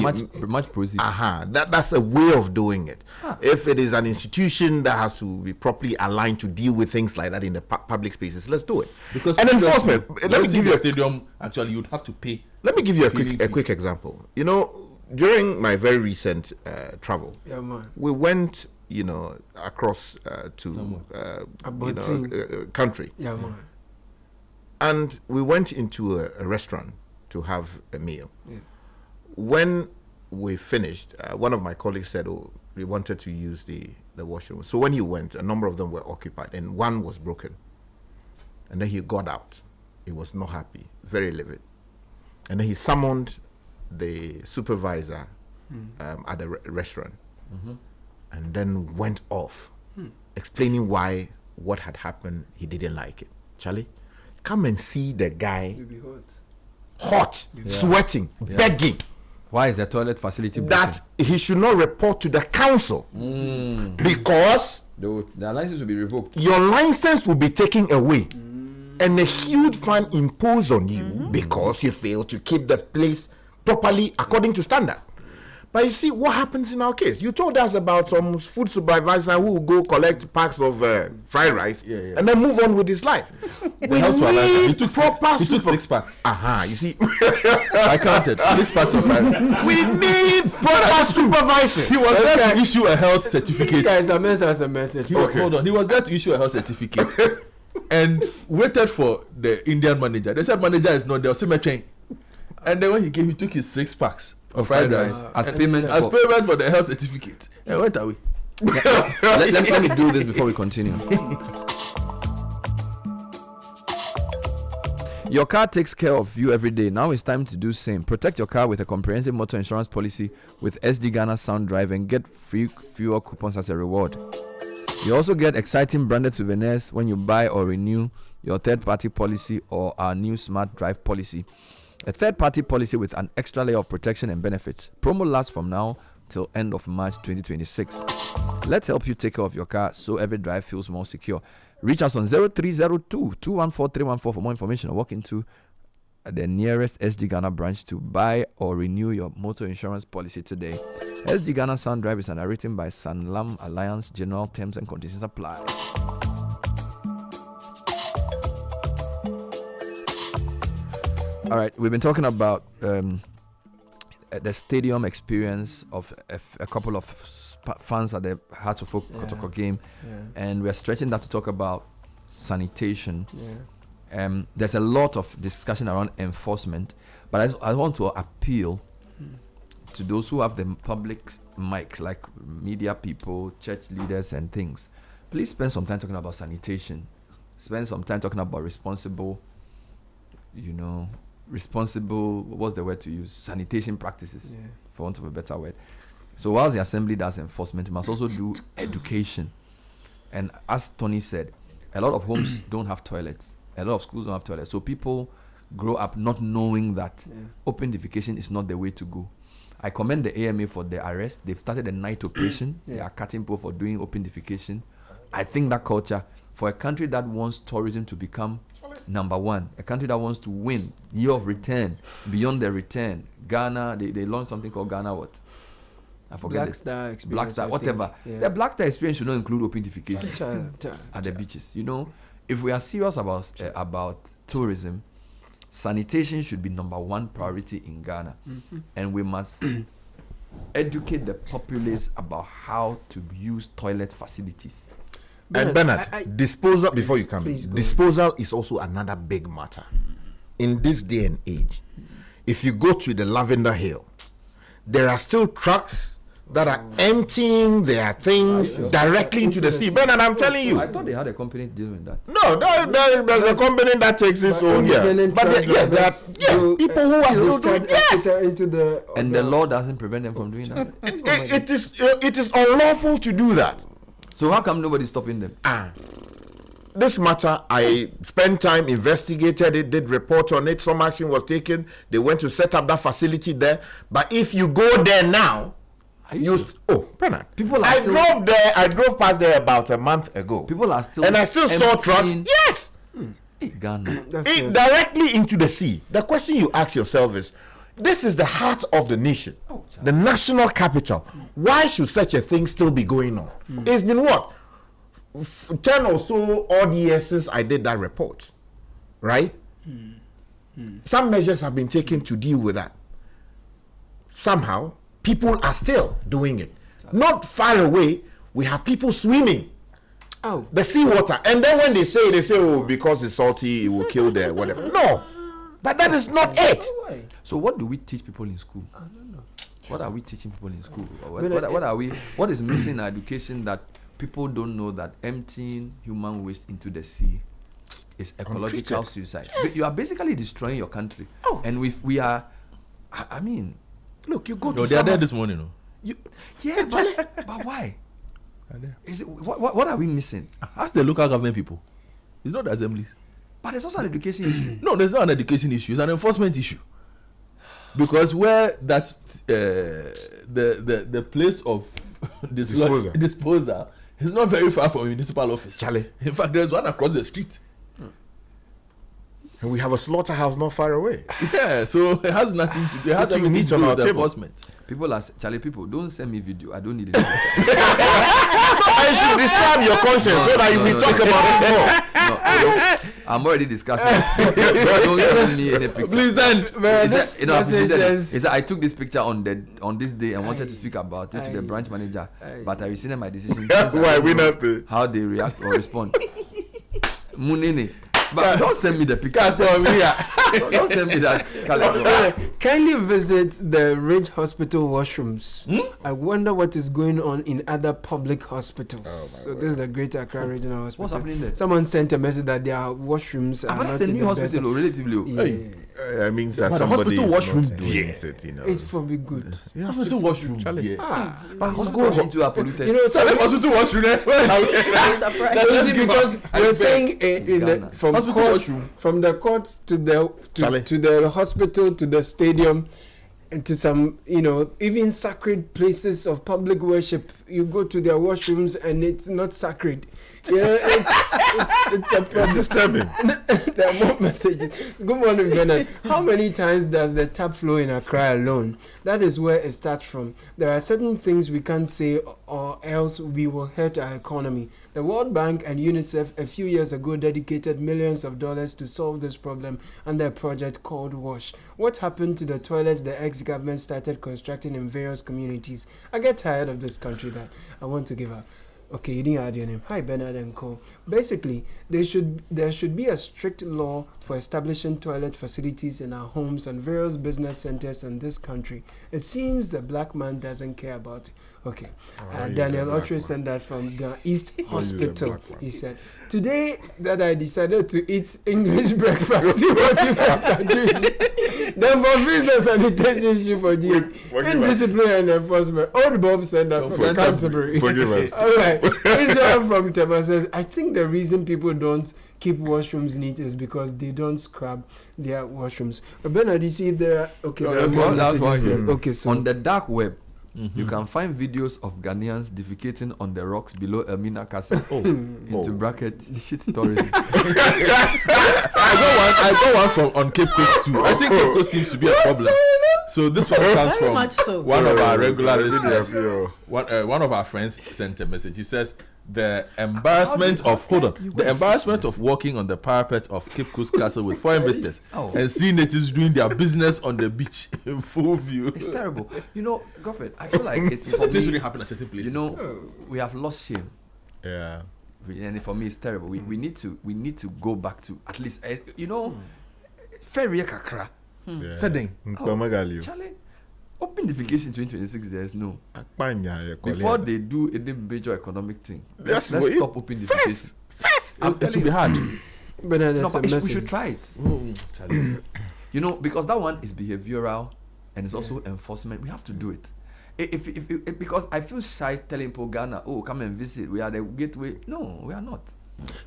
much proceeds. that's a way of doing it. If it is an institution that has to be properly aligned to deal with things like that in the public spaces, let's do it. Because and previously, enforcement. Let me give you a a stadium. Actually, you'd have to pay. Let me give you Cleaning a fee. quick example. You know, during my very recent travel, Yeah, man. we went, across to country, Yeah, man. and we went into a restaurant to have a meal. Yeah. When we finished, one of my colleagues said, "Oh, we wanted to use the washroom." So when he went, a number of them were occupied, and one was broken. And then he got out. He was not happy, very livid. And then he summoned the supervisor at the restaurant, and then went off, explaining why what had happened, he didn't like it. Charlie, come and see the guy You'll be hot. hot, sweating, begging Why is the toilet facility broken? that he should not report to the council because The license will be revoked. your license will be taken away and a huge fine imposed on you because you failed to keep the place properly according to standard. But you see what happens in our case. You told us about some food supervisor who will go collect packs of fried rice and then move on with his life. We House were like that. need He took proper he took 6 packs. You see, I counted 6 packs of fried rice. we need proper supervisors. He was there to issue a health This certificate. guy is a mess as a message. Hold on. He was there to issue a health certificate and waited for the Indian manager. They said manager is not there. Train. And then when he came, he took his 6 packs of fried rice as and- payment as for- payment for the health certificate and went away. let me do this before we continue. Your car takes care of you every day. Now it's time to do same. Protect your car with a comprehensive motor insurance policy with SD Ghana Sound Drive and get free fuel coupons as a reward. You also get exciting branded souvenirs when you buy or renew your third-party policy or our new Smart Drive policy. A third-party policy with an extra layer of protection and benefits. Promo lasts from now till end of March 2026. Let's help you take care of your car so every drive feels more secure. Reach us on 0302 214 314 for more information or walk into at the nearest SG Ghana branch to buy or renew your motor insurance policy today. SG Ghana Sound Drive is underwritten by Sanlam Alliance. General terms and conditions apply. All right, we've been talking about the stadium experience of a couple of fans at the Hearts of Oak Kotoko game, and we're stretching that to talk about sanitation. There's a lot of discussion around enforcement, but I want to appeal to those who have the public mics, like media people, church leaders and things. Please spend some time talking about sanitation. Spend some time talking about responsible, what's the word to use? Sanitation practices, for want of a better word. So whilst the assembly does enforcement, we must also do education. And as Tony said, a lot of homes don't have toilets. A lot of schools don't have toilets. So people grow up not knowing that open defecation is not the way to go. I commend the AMA for the arrest. They've started a night operation. They are cutting people for doing open defecation. I think that culture, for a country that wants tourism to become number one, a country that wants to win year of return, beyond the return, Ghana, they launched something called Ghana what? I forget. Black Star experience. Black Star, whatever. The Black Star experience should not include open defecation at the beaches. If we are serious about tourism, sanitation should be number one priority in Ghana, and we must educate the populace about how to use toilet facilities. And Bernard, disposal, before you come in, disposal is also another big matter in this day and age. If you go to the Lavender Hill, there are still trucks that are emptying their things directly into the sea. Bernard, I'm telling you. I thought they had a company dealing with that. No, there's a company that takes its own. But yes, there are people who are still doing into the. And the law doesn't prevent them from doing that. It is unlawful to do that. So how come nobody's stopping them? This matter, I spent time, investigated it, did report on it. Some action was taken. They went to set up that facility there. But if you go there now, Bernard, I drove past there about a month ago. People are still, and I still saw trucks. Yes, Ghana. Directly into the sea. The question you ask yourself is, this is the heart of the nation, the national capital. Why should such a thing still be going on? It's been what? 10 or so odd years since I did that report, right? Some measures have been taken to deal with that. Somehow, people are still doing it. Not far away, we have people swimming the seawater. And then when they say, because it's salty, it will kill the whatever. No, but that is not it. So what do we teach people in school? I don't know. What are we teaching people in school? What is missing in education that people don't know, that emptying human waste into the sea is ecological suicide? Yes. You are basically destroying your country. And we are, I mean, look, you go to. They are there this morning, no? But why? Is it, what are we missing? Ask the local government people. It's not the assemblies. But there's also an education issue. No, there's not an education issue. It's an enforcement issue. Because where that the place of disposal is not very far from a municipal office. Charlie. In fact, there's one across the street. And we have a slaughterhouse not far away. Yeah, so it has nothing to do. It has everything to do with enforcement. People don't send me video. I don't need it. I should disturb your conscience so that you will talk about it more. I'm already discussing. Don't send me any picture. Please send. I took this picture on this day and wanted to speak about it to the branch manager, but I rescinded my decision. How they react or respond. Munene. But don't send me the picture. Don't send me that. Kindly visit the Ridge Hospital washrooms. I wonder what is going on in other public hospitals. This is the Greater Accra Regional Hospital. What's happening there? Someone sent a message that their washrooms are not in the hospital, relatively. I mean, that but somebody hospital washroom doing it, It's for be good. Hospital washroom. Hospital washroom are polluted. Hospital washroom. Because you're saying from the court to the hospital to the stadium, into some, even sacred places of public worship. You go to their washrooms and it's not sacred. It's a problem. Disturbing. There are more messages. Good morning, Bernard. How many times does the tap flow in Accra alone? That is where it starts from. There are certain things we can't say or else we will hurt our economy. The World Bank and UNICEF a few years ago dedicated millions of dollars to solve this problem under a project called WASH. What happened to the toilets the ex-government started constructing in various communities? I get tired of this country that I want to give up. Okay, you didn't add your name. Hi, Bernard and Co. Basically, there should be a strict law for establishing toilet facilities in our homes and various business centers in this country. It seems the black man doesn't care about it. Okay. Daniel Autry sent that from the East Hospital. He said, today that I decided to eat English breakfast, see what you guys are doing. Then for business sanitation issue for DA. Indiscipline and enforcement. Old Bob said that from Canterbury. Forgive us. All right. Israel from Tema says, I think the reason people don't keep washrooms neat is because they don't scrub their washrooms. But Bernard, you see there, okay, there are more that's why messages. Okay, so on the dark web, you can find videos of Ghanaians defecating on the rocks below Elmina Castle. Into bracket shit tourism. I got one from on Cape Coast too. I think Cape Coast seems to be a problem. So this one comes Very from much so. one of our regular listeners. Yeah. One of our friends sent a message. He says the embarrassment of walking on the parapet of Cape Coast Castle with foreign visitors and seeing natives doing their business on the beach in full view. It's terrible. Godfrey, I feel like it's This shouldn't happen at certain places. we have lost shame. Yeah. And for me it's terrible. We need to go back to at least Ferry Kakra. Setting. Charlie, open-defecation 2026 there is no. Before they do a major economic thing, let's stop open-defecation. First, I'm it telling will be you. hard. but We should try it. Because that one is behavioral and it's also enforcement. We have to do it. If because I feel shy telling people Ghana, come and visit. We are the gateway. No, we are not.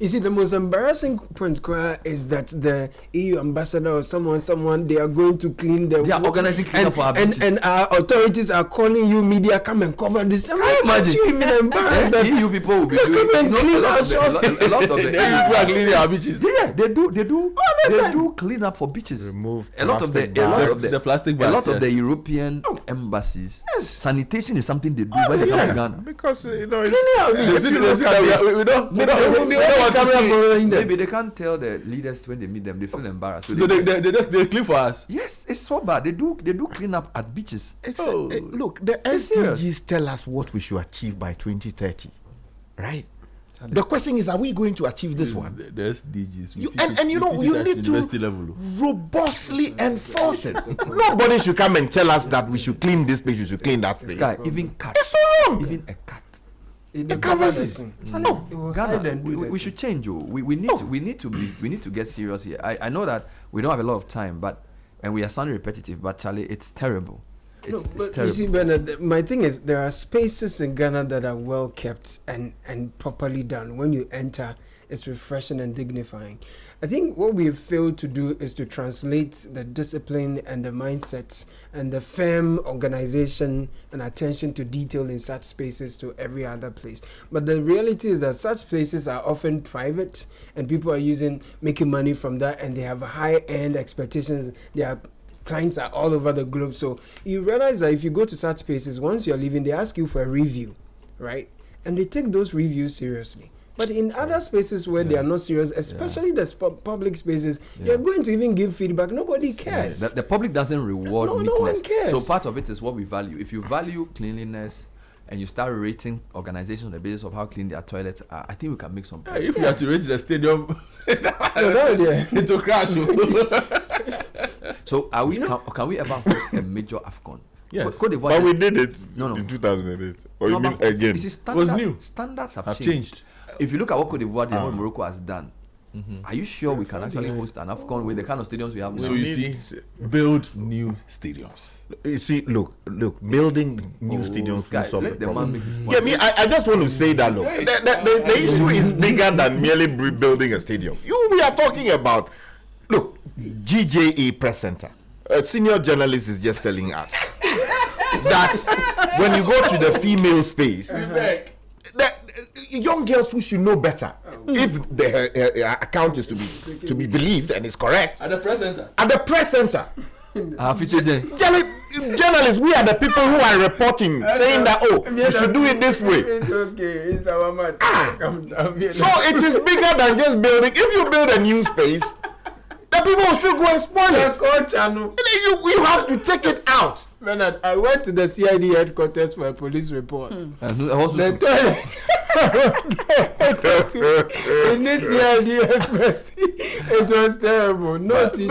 You see, the most embarrassing point is that the EU ambassador or someone, they are going to clean the. They are organizing cleanup for our beaches. And our authorities are calling you media, come and cover this. Can you imagine? You even embarrassed that EU people will be doing. come and clean our shores. A lot of the People are cleaning our beaches. Yeah, they do clean up for beaches. Remove a lot of the plastic a bags. lot of the European embassies. Yes. Sanitation is something they do when they come to Ghana. because We don't want to Maybe they can't tell the leaders when they meet them. They feel embarrassed. So they clean for us. Yes, it's so bad. They do clean up at beaches. Look, the It's serious. SDGs tell us what we should achieve by 2030, right? The question is, are we going to achieve this one? The SDGs. You need to robustly enforce it. Nobody should come and tell us that we should clean this place, we should clean that place. Guy, even cat. It's so wrong. Even a cat. It covers it. No, Ghana, we should change. We need to get serious here. I know that we don't have a lot of time, and we are sounding repetitive, but Charlie, it's terrible. It's terrible. You see, Bernard, my thing is there are spaces in Ghana that are well kept and properly done. When you enter, it's refreshing and dignifying. I think what we've failed to do is to translate the discipline and the mindsets and the firm organization and attention to detail in such spaces to every other place. But the reality is that such places are often private and people are making money from that, and they have high-end expectations. Their clients are all over the globe. So you realize that if you go to such spaces, once you're leaving, they ask you for a review, right? And they take those reviews seriously. But in other spaces where they are not serious, especially the public spaces, you're going to even give feedback. Nobody cares. The public doesn't reward neatness. No one cares. So part of it is what we value. If you value cleanliness and you start rating organizations on the basis of how clean their toilets are, I think we can make some progress. If you have to rate the stadium, It will crash. So can we ever host a major AFCON? Yes. Cote d'Ivoire, But we did it No. in 2008. Or you No, mean but again? you see, Was new. Standards have Have changed. changed. If you look at what Cote d'Ivoire and what Morocco has done, are you sure we can actually host an AFCON with the kind of stadiums we have now? So you see, build new stadiums. You see, look, building new stadiums Guy, can solve let the the man problem. make his point. Yeah, I just want to say that, look, the issue is bigger than merely building a stadium. We are talking about, look, GJE Press Center. a senior journalist is just telling us that when you go to the female space, that young girls who should know better, if the account is to be believed and is correct, At the press center. at the press center, journalists, we are the people who are reporting, saying that, oh, you should do it this way. It's okay. It's our matter. Come down. So it is bigger than just building. If you build a new space, the people will still go and spoil it. Channel. You have to take it out. Bernard, I went to the CID headquarters for a police report. The toilet in this CID express, it was terrible. No teachers.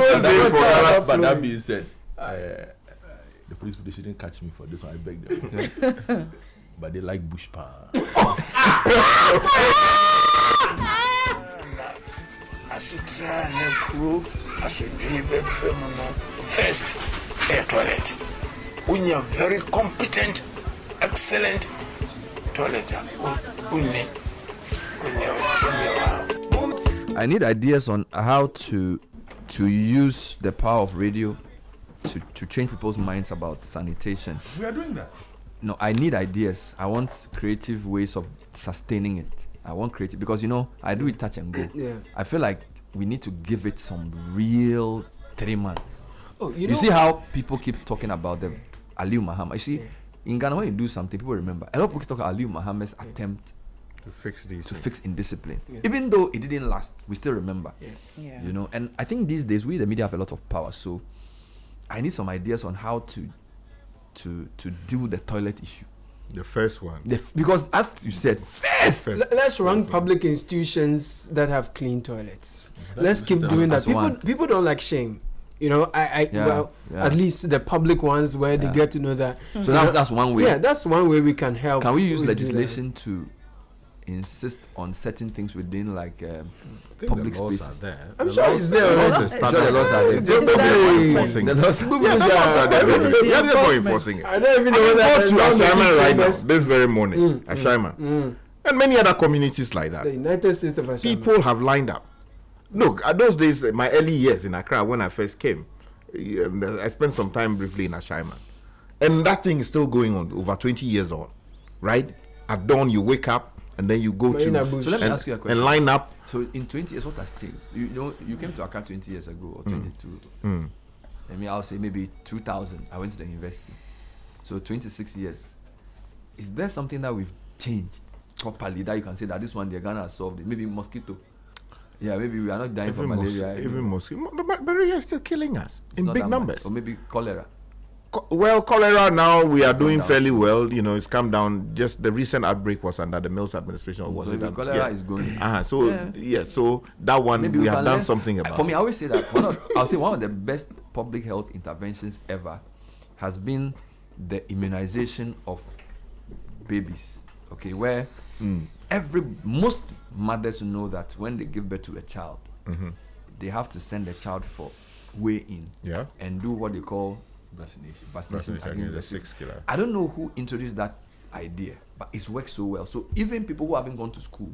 But that being said, the police people shouldn't catch me for this one. I beg them. But they like bush pan. First, air toilet. We are very competent, excellent toilet. I need ideas on how to use the power of radio to change people's minds about sanitation. We are doing that. No, I need ideas. I want creative ways of sustaining it. I want creative, because I do it touch and go. Yeah. I feel like we need to give it some real 3 months. Oh, You see how people keep talking about the Aliu Muhammad. You see, in Ghana, when you do something, people remember. A lot of people keep talking about Aliu Muhammad's attempt To fix these. to fix indiscipline. Even though it didn't last, we still remember. Yeah. And I think these days we, the media, have a lot of power. So I need some ideas on how to deal with the toilet issue. The first one. Because as you said, first. Let's rank public institutions that have clean toilets. Let's keep that's- doing that. that's one. People don't like shame. Yeah, At least the public ones where they get to know that. So that's one way. Yeah, that's one way we can help. Can we use with legislation to insist on certain things within like public the laws spaces? are there. I'm The sure laws- it's there the laws already. is I'm sure the laws are there. It's just It's that there. we're enforcing. The laws- Yeah, the laws are there. What is the We are just not enforcement? enforcing it. I don't even know Go whether to Ashaiman right now, this very morning. Ashaiman. And many other communities like The that. United States of Ashaiman. People have lined up. Look, at those days, my early years in Accra, when I first came, I spent some time briefly in Ashaiman. And that thing is still going on, over 20 years on. Right? At dawn, you wake up, and then you go Marina to Bush. So let me and, ask you a question. and line up. So in 20 years, what has changed? You came to Accra 20 years ago or 22. I'll say maybe 2000. I went to the university. So 26 years. Is there something that we've changed properly that you can say that this one, the Ghana has solved it? Maybe mosquito. Yeah, maybe we are not dying from malaria. Even mosquito. But malaria is still killing us It's in not big that much. numbers. Or maybe cholera. Well, cholera now we are doing down. fairly well. It's come down. Just the recent outbreak was under the Mills administration. Or was So it? maybe cholera is going. So so that one Maybe we we have can done learn- something about. For me, I always say that I'll say one of the best public health interventions ever has been the immunization of babies. Okay, where most mothers know that when they give birth to a child, they have to send the child for weigh-in and do what they call vaccination against the 6 killer. I don't know who introduced that idea, but it's worked so well. So even people who haven't gone to school,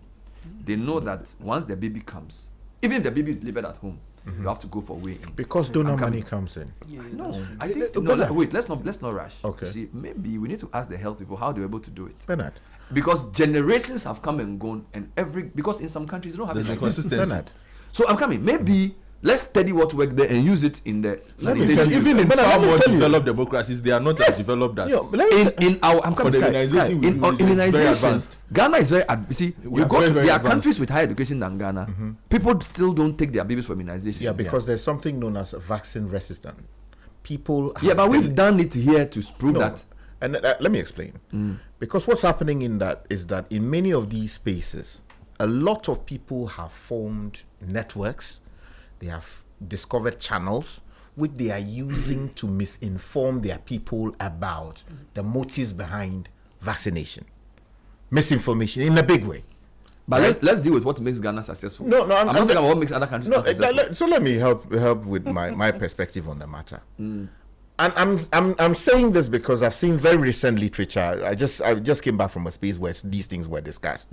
they know that once the baby comes, even if the baby is delivered at home, you have to go for weigh-in. Because donor I'm money coming. comes in. No, I think wait. Let's not rush. Okay. You see, maybe we need to ask the health people how they're able to do it. Bernard. Because generations have come and gone, and because in some countries you don't have There's it like this. inconsistency. Bernard. So I'm coming. Maybe let's study what worked there and use it in the Let me sanitation. tell you, Even in Bernard, let far me more tell you. developed democracies, they are not as developed as. in our I'm For coming. the Sky, immunization we in do, on it's very immunization, advanced. Ghana is very. You see, We you are go very, to very there are advanced. countries with higher education than Ghana. People still don't take their babies for immunization. Yeah, because there's something known as vaccine resistant. People. Yeah, but we've done it here to prove No, that. And let me explain. Because what's happening in that is that in many of these spaces, a lot of people have formed networks. They have discovered channels which they are using to misinform their people about the motives behind vaccination. Misinformation in a big way. But Right. let's deal with what makes Ghana successful. No, I'm not talking about what makes other countries No, successful. so let me help with my perspective on the matter. And I'm saying this because I've seen very recent literature. I just came back from a space where these things were discussed,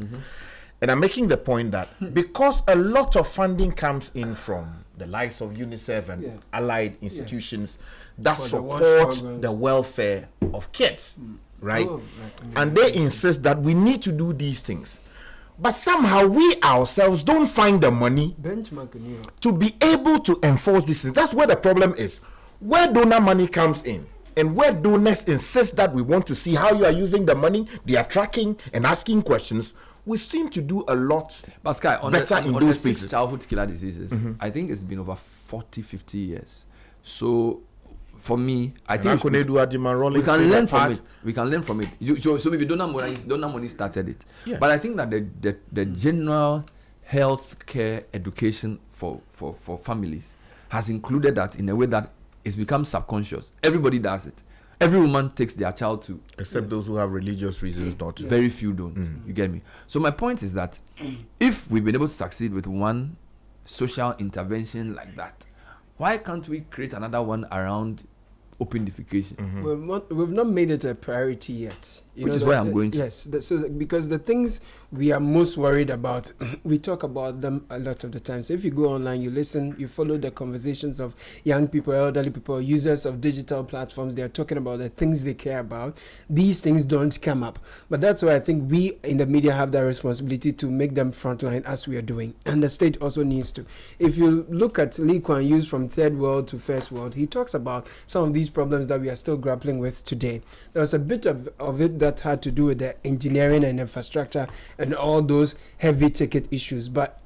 And I'm making the point that because a lot of funding comes in from the likes of UNICEF and allied institutions that For the support programs. the welfare of kids, right? Oh, And they insist that we need to do these things. But somehow we ourselves don't find the money Benchmark in New York. to be able to enforce these things. That's where the problem is. Where donor money comes in, and where donors insist that we want to see how you are using the money, they are tracking and asking questions, we seem to do a lot But Sky, on better the, in on those the 6 spaces. childhood killer diseases, I think it's been over 40, 50 years. So for me, I think we can learn from it. We can learn from it. So maybe donor money started it. Yes. But I think that the general health care education for families has included that in a way that it's become subconscious. Everybody does it. Every woman takes their child to. Except those who have religious reasons not to. Very few don't. You get me? So my point is that if we've been able to succeed with one social intervention like that, why can't we create another one around open defecation? We've not made it a priority yet. Which is where I'm going to. Yes, because the things we are most worried about, we talk about them a lot of the time. So if you go online, you listen, you follow the conversations of young people, elderly people, users of digital platforms, they are talking about the things they care about. These things don't come up. But that's why I think we in the media have that responsibility to make them frontline as we are doing. And the state also needs to. If you look at Lee Kuan Yew's From Third World to First World, he talks about some of these problems that we are still grappling with today. There was a bit of it that had to do with the engineering and infrastructure and all those heavy ticket issues, but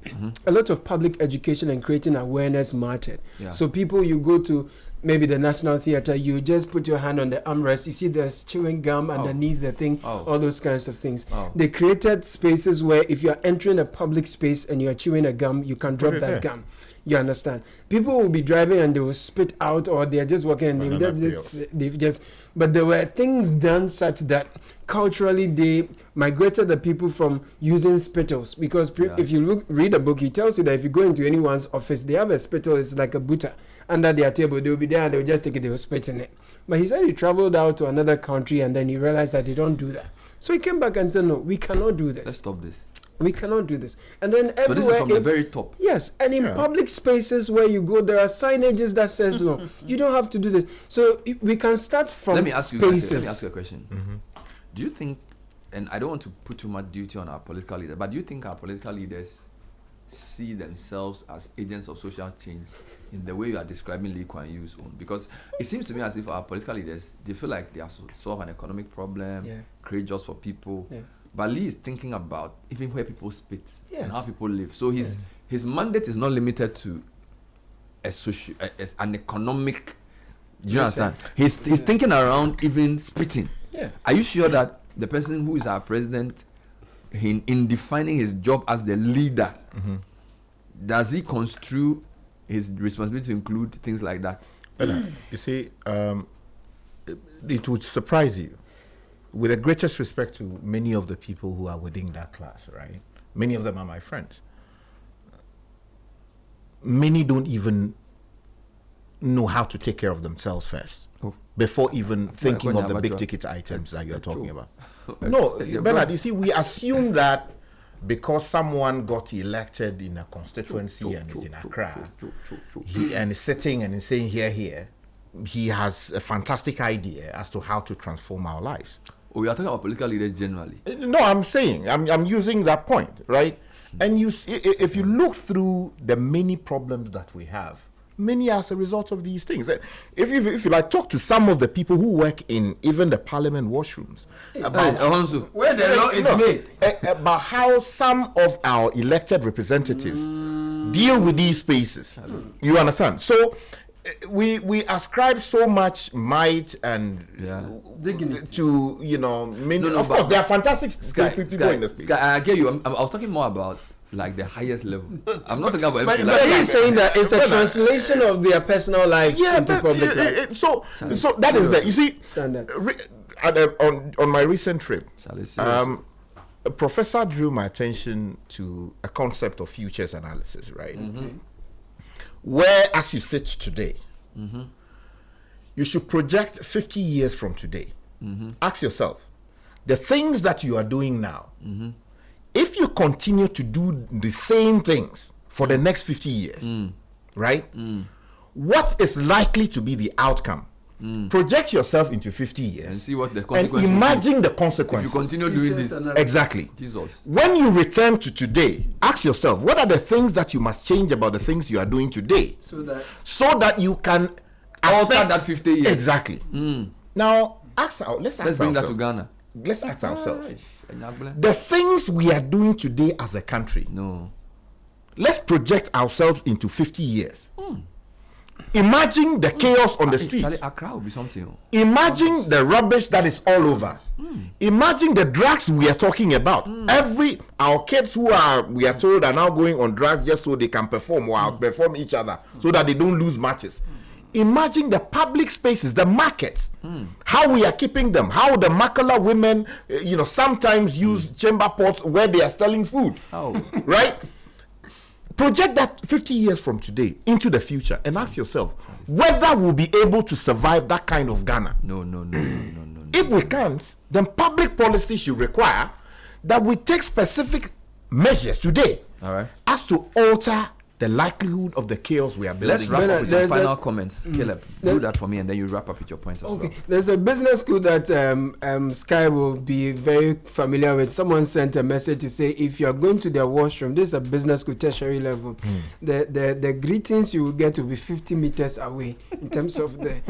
a lot of public education and creating awareness mattered. So people, you go to maybe the National Theatre, you just put your hand on the armrest, you see there's chewing gum underneath the thing, all those kinds of things. They created spaces where if you're entering a public space and you're chewing a gum, you can drop that gum. You understand? People will be driving and they will spit out, or they're just walking and they've just. But there were things done such that culturally they migrated the people from using spittles, because if you read a book, he tells you that if you go into anyone's office, they have a spittle. It's like a butter under their table. They'll be there and they'll just take it. They'll spit in it. But he said he traveled out to another country and then he realized that they don't do that. So he came back and said, "No, we cannot do this. Let's stop this. We cannot do this." And then everywhere, So this is from the very top. Yes, and in public spaces where you go, there are signages that says no, you don't have to do this. So we can start from Let me ask spaces. you a question. Do you think, and I don't want to put too much duty on our political leaders, but do you think our political leaders see themselves as agents of social change in the way you are describing Lee Kuan Yew's own? Because it seems to me as if our political leaders, they feel like they have to solve an economic problem, create jobs for people. But Lee is thinking about even where people spit and how people live. So his mandate is not limited to an economic. Do you understand? He's thinking around even spitting. Are you sure that the person who is our president, in defining his job as the leader, does he construe his responsibility to include things like that? You see, it would surprise you. With the greatest respect to many of the people who are within that class, right? Many of them are my friends. Many don't even know how to take care of themselves first before even thinking of the big ticket items that you're talking about. No, Bernard, you see, we assume that because someone got elected in a constituency and is in Accra, and is sitting and is saying here, he has a fantastic idea as to how to transform our lives. We are talking about political leaders generally. No, I'm saying, I'm using that point, right? And you see, if you look through the many problems that we have, many as a result of these things. If you like, talk to some of the people who work in even the parliament washrooms about where the law is made, about how some of our elected representatives deal with these spaces. You understand? So we ascribe so much might and dignity to many. Of course, there are fantastic people in the space. I get you. I was talking more about like the highest level. I'm not talking about. But he's saying that it's a translation of their personal lives into public life. So that is that. You see, on my recent trip, a professor drew my attention to a concept of futures analysis, right? Where, as you sit today, you should project 50 years from today. Ask yourself, the things that you are doing now, if you continue to do the same things for the next 50 years, right? What is likely to be the outcome? Project yourself into 50 years and see what the and consequences. imagine the If consequences. you continue doing this, Exactly. Jesus. When you return to today, ask yourself, what are the things that you must change about the things you are doing today So that so that you can Alter affect that 50 years. Exactly. Now, let's ask Let's bring that to ourselves. Ghana. Let's ask ourselves. Enyable. The things we are doing today as a country, No. let's project ourselves into 50 years. Imagine the chaos on the streets. Charlie, Accra will be something. Imagine the rubbish that is all over. Imagine the drugs we are talking about. Our kids who we are told are now going on drugs just so they can perform or outperform each other so that they don't lose matches. Imagine the public spaces, the markets, how we are keeping them, how the Makala women, sometimes use chamber pots where they are selling food. Oh. Right? Project that 50 years from today into the future and ask yourself whether we'll be able to survive that kind of Ghana. No. If we can't, then public policy should require that we take specific measures today All right. as to alter the likelihood of the chaos we are building. Let's wrap up with some There's final a- comments. Caleb, do that for me and then you wrap up with your points as Okay, well. there's a business school that Sky will be very familiar with. Someone sent a message to say if you are going to their washroom, this is a business school tertiary level. The greetings you will get will be 50 meters away in terms of the.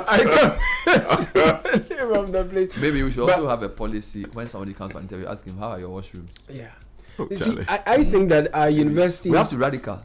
I can't name of the place. Maybe we should But- also have a policy when somebody comes for an interview, ask him, how are your washrooms? Yeah. Oh, You see, Charlie. I think that our universities. We have to radical.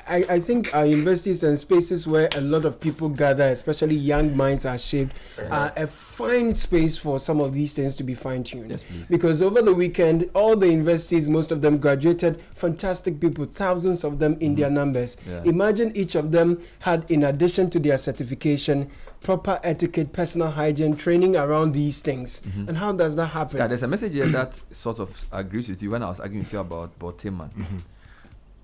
I think our universities and spaces where a lot of people gather, especially young minds are shaped, are a fine space for some of these things to be fine-tuned. Yes, please. Because over the weekend, all the universities, most of them graduated, fantastic people, thousands of them in their numbers. Yeah. Imagine each of them had, in addition to their certification, proper etiquette, personal hygiene, training around these things. And how does that happen? Sky, there's a message here that sort of agrees with you when I was arguing with you about Tillman.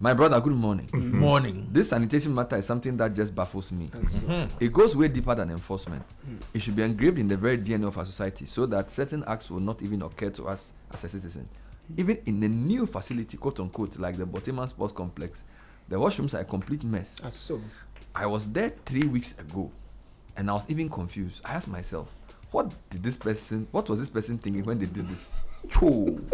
My brother, good morning. Morning. This sanitation matter is something that just baffles me. It goes way deeper than enforcement. It should be engraved in the very DNA of our society so that certain acts will not even occur to us as a citizen. Even in a new facility, quote unquote, like the Boteman Sports Complex, the washrooms are a complete mess. That's so. I was there 3 weeks ago and I was even confused. I asked myself, what was this person thinking when they did this? Choo.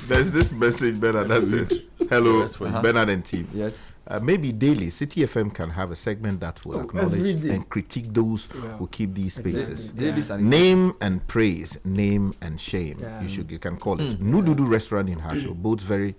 There's this message, Bernard, that says, hello, Yes, for you. Bernard and team. Yes. Maybe daily, Citi FM can have a segment that will every acknowledge day. and critique those Yeah. who keep these spaces. Daily sanitation. Name and praise, name and shame. Yeah. You can call it. Nududu restaurant in Hasho boasts very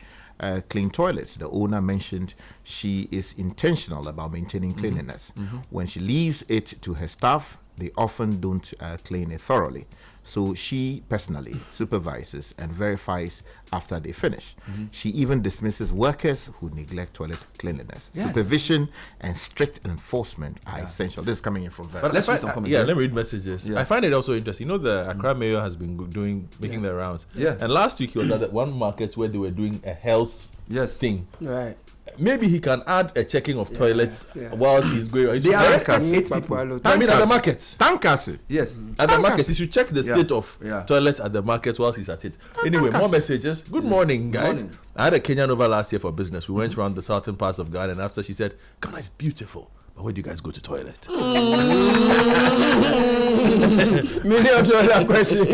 clean toilets. The owner mentioned she is intentional about maintaining cleanliness. When she leaves it to her staff, they often don't clean it thoroughly. So she personally supervises and verifies after they finish. She even dismisses workers who neglect toilet cleanliness. Yes. Supervision and strict enforcement are essential. This is coming in from Vera. But let's I read find- some comments. Yeah, let me read messages. Yeah. I find it also interesting. You know, the Accra mayor has been making the rounds. Yeah. And last week he was at that one market where they were doing a health Yes. thing. Right. Maybe he can add a checking of toilets yeah. whilst he's going. They I arrested New 8 people. Papalo- mean, at the market. Tankasi. Yes. At the market, you should check the Yeah. state of Yeah. toilets at the market whilst he's at it. Anyway, more messages. Good morning, guys. morning. I had a Kenyan over last year for business. We went around the southern parts of Ghana, and after she said, Ghana is beautiful, but where do you guys go to toilet? $1 million question.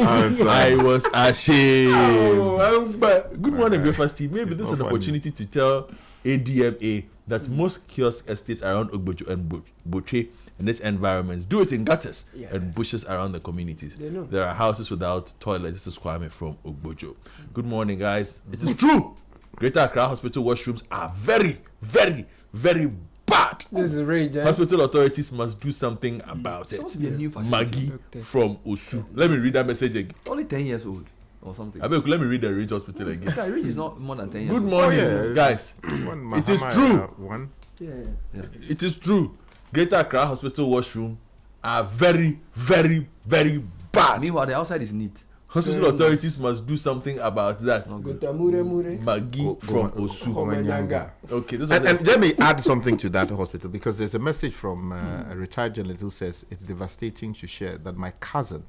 I was ashamed. But Good morning, breakfast team. Maybe this is an not funny. opportunity to tell ADMA that most kiosk estates around Ogbojo and Boche in this environment do it in gutters Yeah. and bushes around the communities. They know. There are houses without toilets. This is Kwame from Ogbojo. Good morning, guys. It is true. Greater Accra Hospital washrooms are very, very, very bad. this is rage. Eh? Hospital authorities must do something about It's supposed to it. be a new facility. Maggie Okay. from Osu. Let me read that message again. Only 10 years old or something. I beg, let me read the Ridge Hospital again. This guy really is not more than 10 years Good old. morning, yeah. guys. One It is Mahama, true. One. Yeah. It is true. Greater Accra Hospital washroom are very, very, very bad. Meanwhile, the outside is neat. Hospital authorities must do something about that. Magi from Osu. Komanyanga. Okay, this And was let me add something to that hospital, because there's a message from a retired journalist who says it's devastating to share that my cousin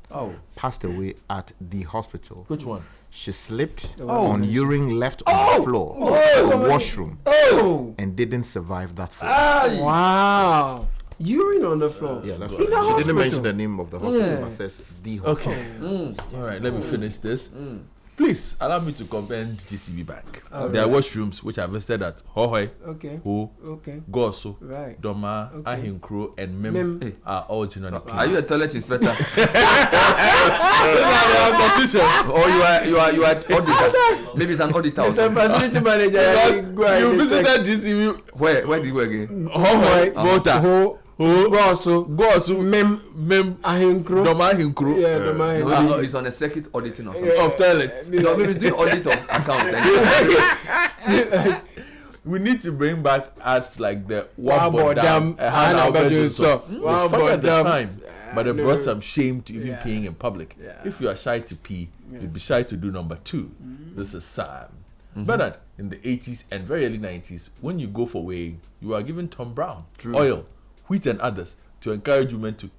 passed away at the hospital. which one? She slipped on urine left on the floor of the washroom and didn't survive that fall. Wow. Urine on the floor. Yeah, that's In right. the She didn't hospital. mention the name of the hospital, Yeah. but says the hospital. Okay. All right, let me finish this. Please allow me to commend GCB Bank. There are washrooms which I visited at Hohoi, Okay. Ho, Okay. Goso, Right. Doma, Okay. Ahinkro, and Mem, Mem. are all genuinely clean. Are you a toilet inspector? Or Or you are auditor? Maybe it's an auditor. Or The something. facility manager. Because you visited GCB Where did you go again? Hohoi, Volta, Ho. Goso, Mem. Mem, Ahinkro. Doma, Ahinkro, Yeah, the man. No, it's on a circuit auditing or something. of toilets. No, maybe it's doing audit of accounts. And We need to bring back arts like the Wabo Dam, Hannah Abajo. It was funny at the Dam. time, but it no. brought some shame to even Yeah. peeing in public. Yeah. If you are shy to pee, you'd be shy to do number 2. This is sad. Bernard, in the 80s and very early 90s, when you go for weighing, you are given Tom Brown, oil, wheat, and others to encourage women to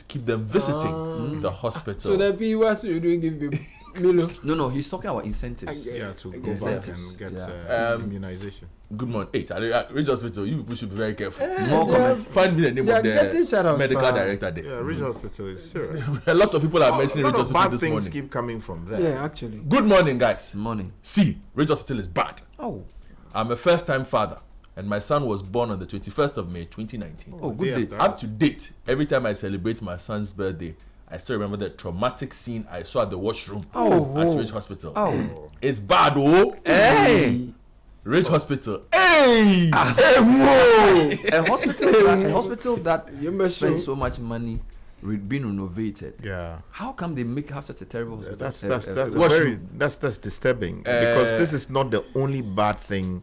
keep them visiting the hospital. So the P was you doing give me Milo. no, he's talking about incentives. Yeah, to go back Incentives. and get Yeah. immunization. Good morning. Hey, Charlie, Ridge Hospital, you people should be very careful. More comments. Find me the name They of are getting the shout-outs, medical pa. director there. Yeah, Ridge Hospital is serious. A lot of people are A mentioning lot Ridge of Hospital bad this things morning. keep coming from there. Yeah, actually. Good morning, guys. Money. See, Ridge Hospital is bad. Oh, I'm a first-time father, and my son was born on the 21st of May, 2019. oh, good Day date. after. Up to date, every time I celebrate my son's birthday, I still remember the traumatic scene I saw at the washroom at Ridge Hospital. Oh, It's bad, oh. hey, Ridge Hospital. Hey! Hey, a hospital that You must spends show. so much money being renovated. Yeah. How come they have such a terrible hospital? That's washroom. that's disturbing, because this is not the only bad thing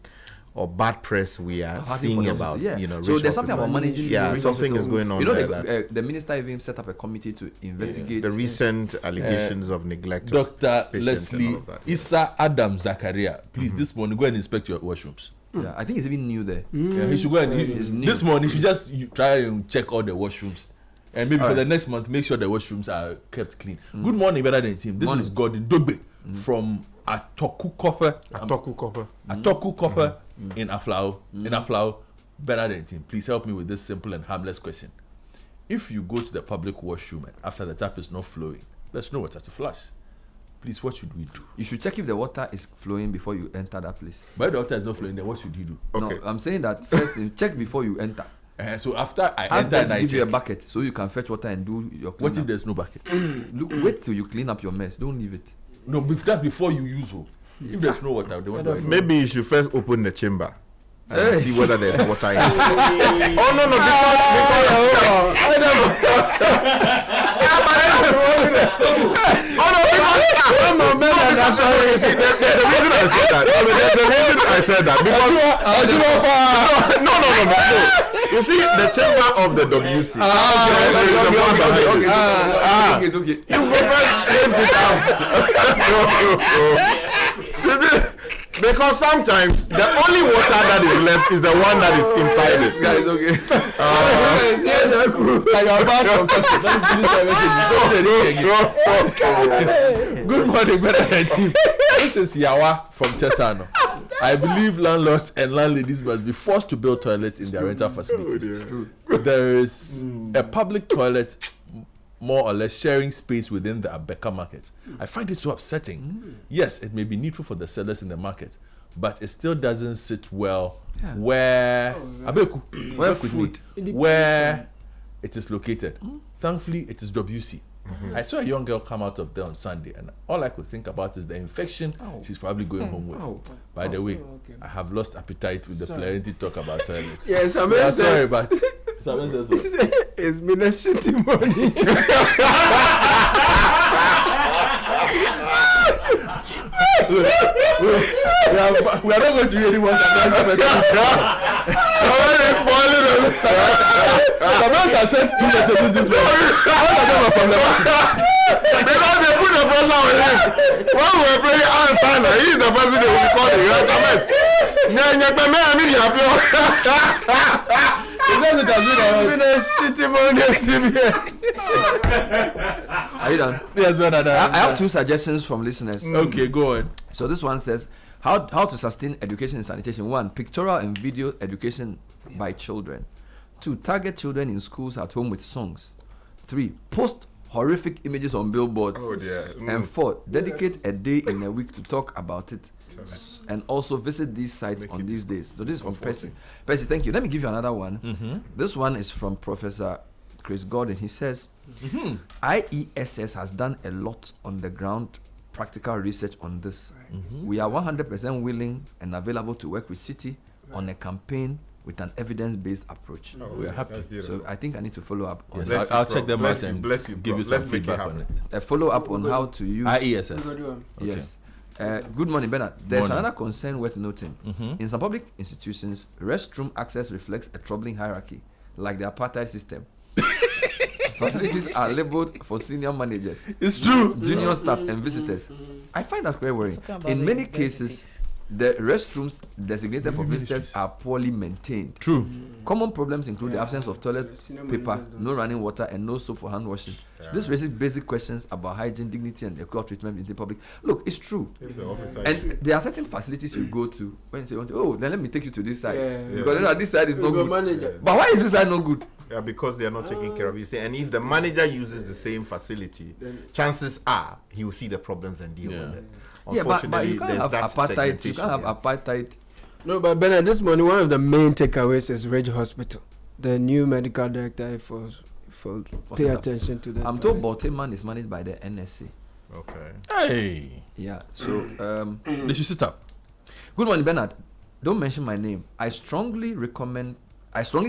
or bad press we are Having for seeing the about. hospital, yeah. You know, So Ridge there's something Hospital. about managing. Yeah, Ridge something is Hospital. going on You know, there. the minister even set up a committee to investigate The recent allegations of neglect. of Dr. patients and all Leslie of that, yeah. Issa Adam Zakaria, please, this morning, go and inspect your washrooms. Yeah, I think it's even new there. Yeah, he should go and It's new. this morning. He should just try and check all the washrooms, and maybe for the next month, make sure the washrooms are kept clean. Good morning, better than team. This Morning. is Gordon Dogbe from Atoku Copper. Atoku Copper. Atoku Copper in Aflao. In Aflao, better than team. Please help me with this simple and harmless question. If you go to the public washroom and after the tap is not flowing, there's no water to flush. Please, what should we do? You should check if the water is flowing before you enter that place. But if the water is not flowing, then what should you do? Okay. No, I'm saying that first thing, check before you enter. So after I Ask enter them and to I give you a check, bucket so you can fetch water and do your what if cleanup. there's no bucket? Look, wait till you clean up your mess. Don't leave it. No, that's before you use it. If there's no water, they want to. Maybe you should first open the chamber and see whether there's water inside. Oh no, there's a reason I said that. Because no. You see, the chamber of the WC. It's okay. You first lift it out. Because sometimes the only water that is left is the one that is inside it. Guys, okay. Good morning, better team. This is Yawa from Tesano. I believe landlords and landladies must be forced to build toilets in their rental facilities. There is a public toilet more or less sharing space within the Abeka market. I find it so upsetting. Yes, it may be needful for the sellers in the market, but it still doesn't sit well where where it is located. Thankfully, it is WC. I saw a young girl come out of there on Sunday, and all I could think about is the infection she's probably going home with. By the way, I have lost appetite with the plenty talk about toilets. Yes, I Yeah, sorry, but it's been a shitty morning. we are not going to read any more Samantha has sent 2 messages this morning. All of them are from the Because they put the pressure on him. When we were playing Ansana, he's the person that will call the right time. Are you done? Yes, Bernard. I have 2 suggestions from listeners. Okay, go on. So this one says, how to sustain education in sanitation. 1, pictorial and video education by children. 2, target children in schools at home with songs. 3, post horrific images on billboards. Oh dear. And 4, dedicate a day in a week to talk about it. And also visit these sites on these days. So this is from Percy. Percy, thank you. Let me give you another one. This one is from Professor Chris Gordon. He says, IESS has done a lot on the ground practical research on this. We are 100% willing and available to work with Citi on a campaign with an evidence-based approach. We are happy. So I think I need to follow up on Yes, that. I'll check them out and bless you, give you bro. some Let's make it feedback on happen. it. A follow-up on how to use IESS. Yes. Good morning, Bernard. There's Morning. another concern worth noting. In some public institutions, restroom access reflects a troubling hierarchy, like the apartheid system. Facilities are labeled for senior managers, It's true. junior staff, and visitors. I find that very worrying. In many cases, the restrooms designated for visitors are poorly maintained. True. Common problems include the absence of toilet Senior paper, managers don't no running water, and no soap for hand washing. This raises basic questions about hygiene, dignity, and equal treatment in the public. Look, it's true. And there are certain facilities you go to when you say, oh, then let me take you to this side. Because this side is no good. Manager. But why is this side no good? Yeah, because they are not taking care of it. And if the manager uses the same facility, chances are he will see the problems and deal with it. Yeah, but you can't there's have that apartheid. You segmentation, can't have yeah. apartheid. No, but Bernard, this morning one of the main takeaways is Ridge Hospital. The new medical director for pay it? attention to that. I'm told Baltimore is managed by the NSA. Okay. Hey. Yeah. So They should sit up. good morning, Bernard. Don't mention my name. I strongly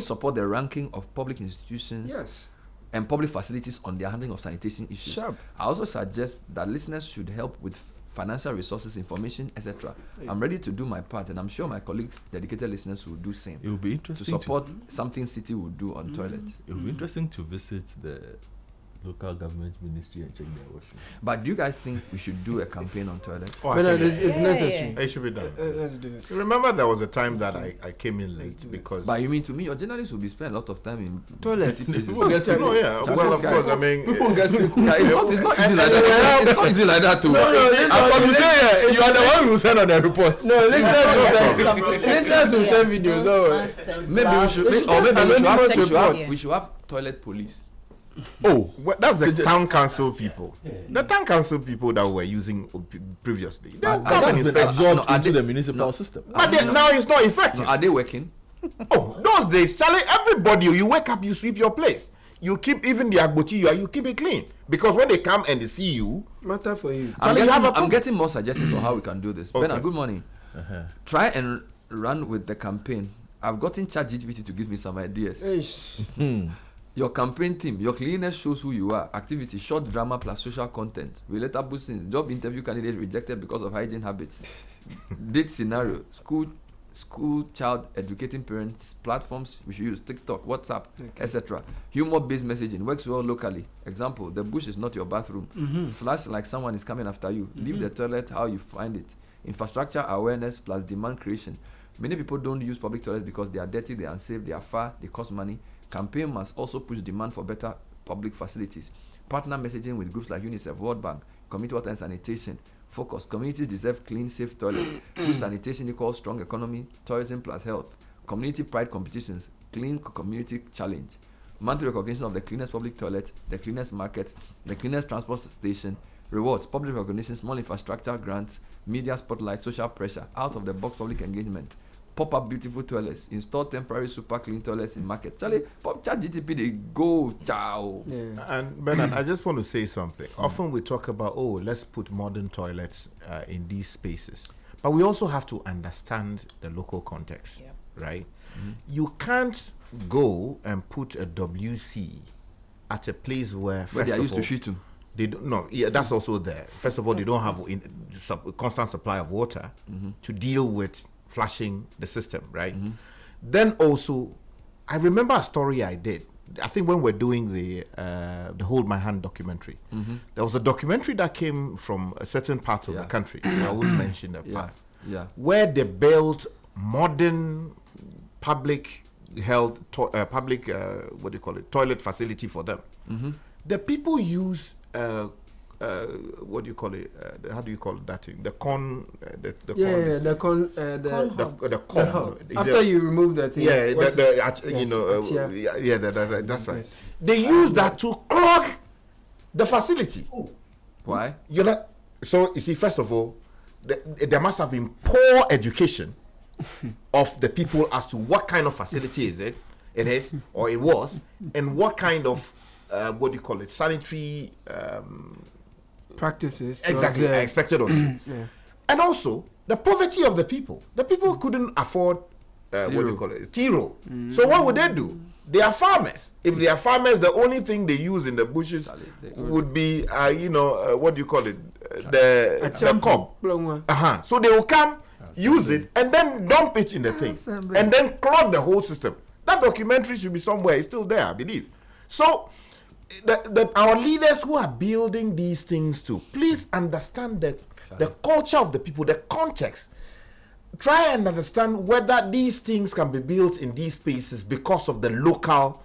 support the ranking of public institutions and public facilities on their handling of sanitation issues. Sharp. I also suggest that listeners should help with financial resources, information, etc. I'm ready to do my part, and I'm sure my colleagues, dedicated listeners, will do same It will be to interesting support something Citi will do on toilets. It will be interesting to visit the local government ministry and check their washroom. But do you guys think we should do a campaign on toilets? Oh, I Bernard, think it's necessary. it should be done. Let's do it. Remember, there was a time that I came in late because. But you mean to me, your journalists will be spending a lot of time in Toilets. dirty places. People get sick. Oh yeah. Well, of course. I mean, Yeah, it's not easy like that. It's not easy like that too. I thought you say you are the one who sent on the report. No, listeners will send videos. No, Maybe we should, or maybe we should have toilet police. Oh, well, that's the town council people. The town council people that were using previously. They will come and that's been inspect. absorbed are into they- the municipal system. But now it's not effective. Are they working? Oh, those days, Charlie, everybody, you wake up, you sweep your place. You keep even the agbochi, you keep it clean. Because when they come and they see you, matter for you. Charlie, you have a I'm problem. getting more suggestions on how we can do this. Okay. Bernard, good morning. Try and run with the campaign. I've gotten ChatGPT to give me some ideas. Eish. Your campaign team, your cleanliness shows who you are. Activity, short drama plus social content. Relatable scenes. Job interview candidate rejected because of hygiene habits. Date scenario. School child educating parents. Platforms we should use. TikTok, WhatsApp, etc. Humor-based messaging. Works well locally. Example, the bush is not your bathroom. Flash like someone is coming after you. Leave the toilet how you find it. Infrastructure awareness plus demand creation. Many people don't use public toilets because they are dirty, they are unsafe, they are far, they cost money. Campaign must also push demand for better public facilities. Partner messaging with groups like UNICEF, World Bank, Community Water and Sanitation. Focus. Communities deserve clean, safe toilets. Good sanitation equals strong economy, tourism plus health. Community pride competitions, clean community challenge. Monthly recognition of the cleanest public toilet, the cleanest market, the cleanest transport station. Rewards, public recognition, small infrastructure grants, media spotlight, social pressure, out-of-the-box public engagement. Pop-up beautiful toilets, install temporary super clean toilets in market. Charlie, chat GTP, they go, ciao. And Bernard, I just want to say something. Often we talk about, let's put modern toilets in these spaces. But we also have to understand the local context, right? You can't go and put a WC at a place where They are used to shit too. They don't, no, yeah, that's also there. First of all, they don't have constant supply of water to deal with flushing the system, right? Then also, I remember a story I did I think when we're doing the Hold My Hand documentary, there was a documentary that came from a certain part of the country. I wouldn't mention the part. Where they built modern public health, toilet facility for them. The people use what do you call it? How do you call that thing? The corn. The corn. The corn. After you remove the thing. That's right. They use that to clog the facility. Why? So you see, first of all, there must have been poor education of the people as to what kind of facility it is, or it was, and what kind of sanitary practices exactly expected of you. And also the poverty of the people. The people couldn't afford T-roll. So what would they do? They are farmers. If they are farmers, the only thing they use in the bushes would be the cob. So they will come, use it, and then dump it in the thing, and then clog the whole system. That documentary should be somewhere. It's still there, I believe. So our leaders who are building these things too, please understand the culture of the people, the context. Try and understand whether these things can be built in these spaces because of the local,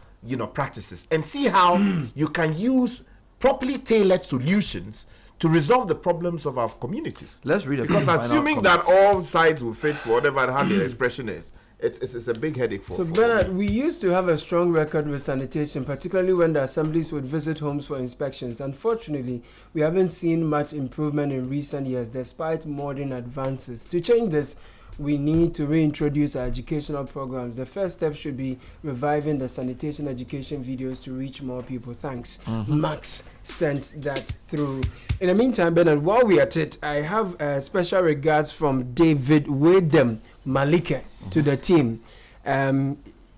practices, and see how you can use properly tailored solutions to resolve the problems of our communities. Let's read because assuming that all sides will fit for whatever how the expression is, it's a big headache for. So Bernard, we used to have a strong record with sanitation, particularly when the assemblies would visit homes for inspections. Unfortunately, we haven't seen much improvement in recent years, despite modern advances. To change this, we need to reintroduce our educational programs. The first step should be reviving the sanitation education videos to reach more people. Thanks. Max sent that through. In the meantime, Bernard, while we are at it, I have special regards from David Wedem Malike to the team.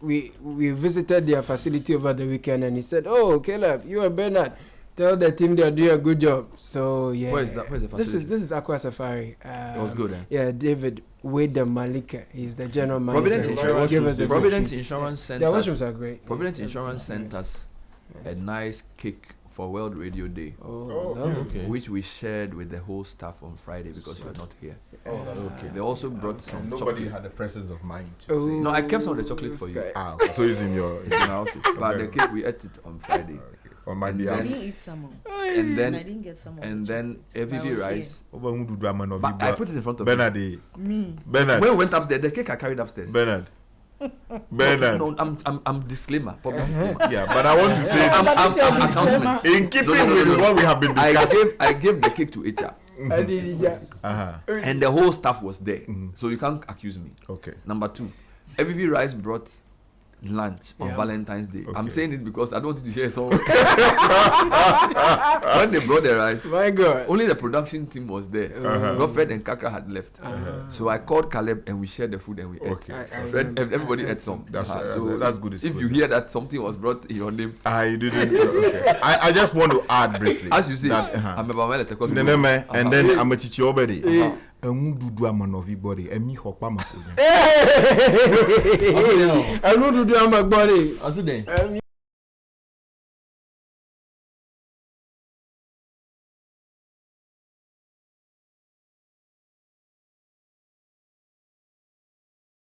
We visited their facility over the weekend, and he said, "Oh, Caleb, you and Bernard, tell the team they're doing a good job." So yeah, where's the facility? This is Aqua Safari. It was good. Yeah, David Wedem Malike. He's the general manager. Providence Insurance sent their us. washrooms are great. Providence Insurance sent us a nice cake for World Radio Day, which we shared with the whole staff on Friday because you were not here. They also brought some nobody chocolate. had the presence of mind. No, I kept some of the chocolate for you. So it's in your office. But the cake, we ate it on Friday. On my I didn't eat some. And then I didn't get some. and then AVV rice. But But I put it in front of Bernard. you. Me. Bernard. When we went upstairs, the cake I carried upstairs. Bernard. Bernard. No, I'm disclaimer. Public disclaimer. Yeah, but I want to say I'm accountable. in keeping with what we have been discussing. I gave the cake to HR. And the whole staff was there. So you can't accuse me. Okay. Number 2, AVV Rice brought lunch on Valentine's Day. I'm saying this because I don't want you to hear someone. When they brought the rice, My God. only the production team was there. Godfred and Kakra had left. So I called Caleb and we shared the food and we ate. Okay. Everybody ate some. That's good. If you hear that something was brought in your name, I didn't. Okay. I just want to add briefly. as you say, that, I'm about my letter. And then I'm a teacher already. Everybody. I know to do my body.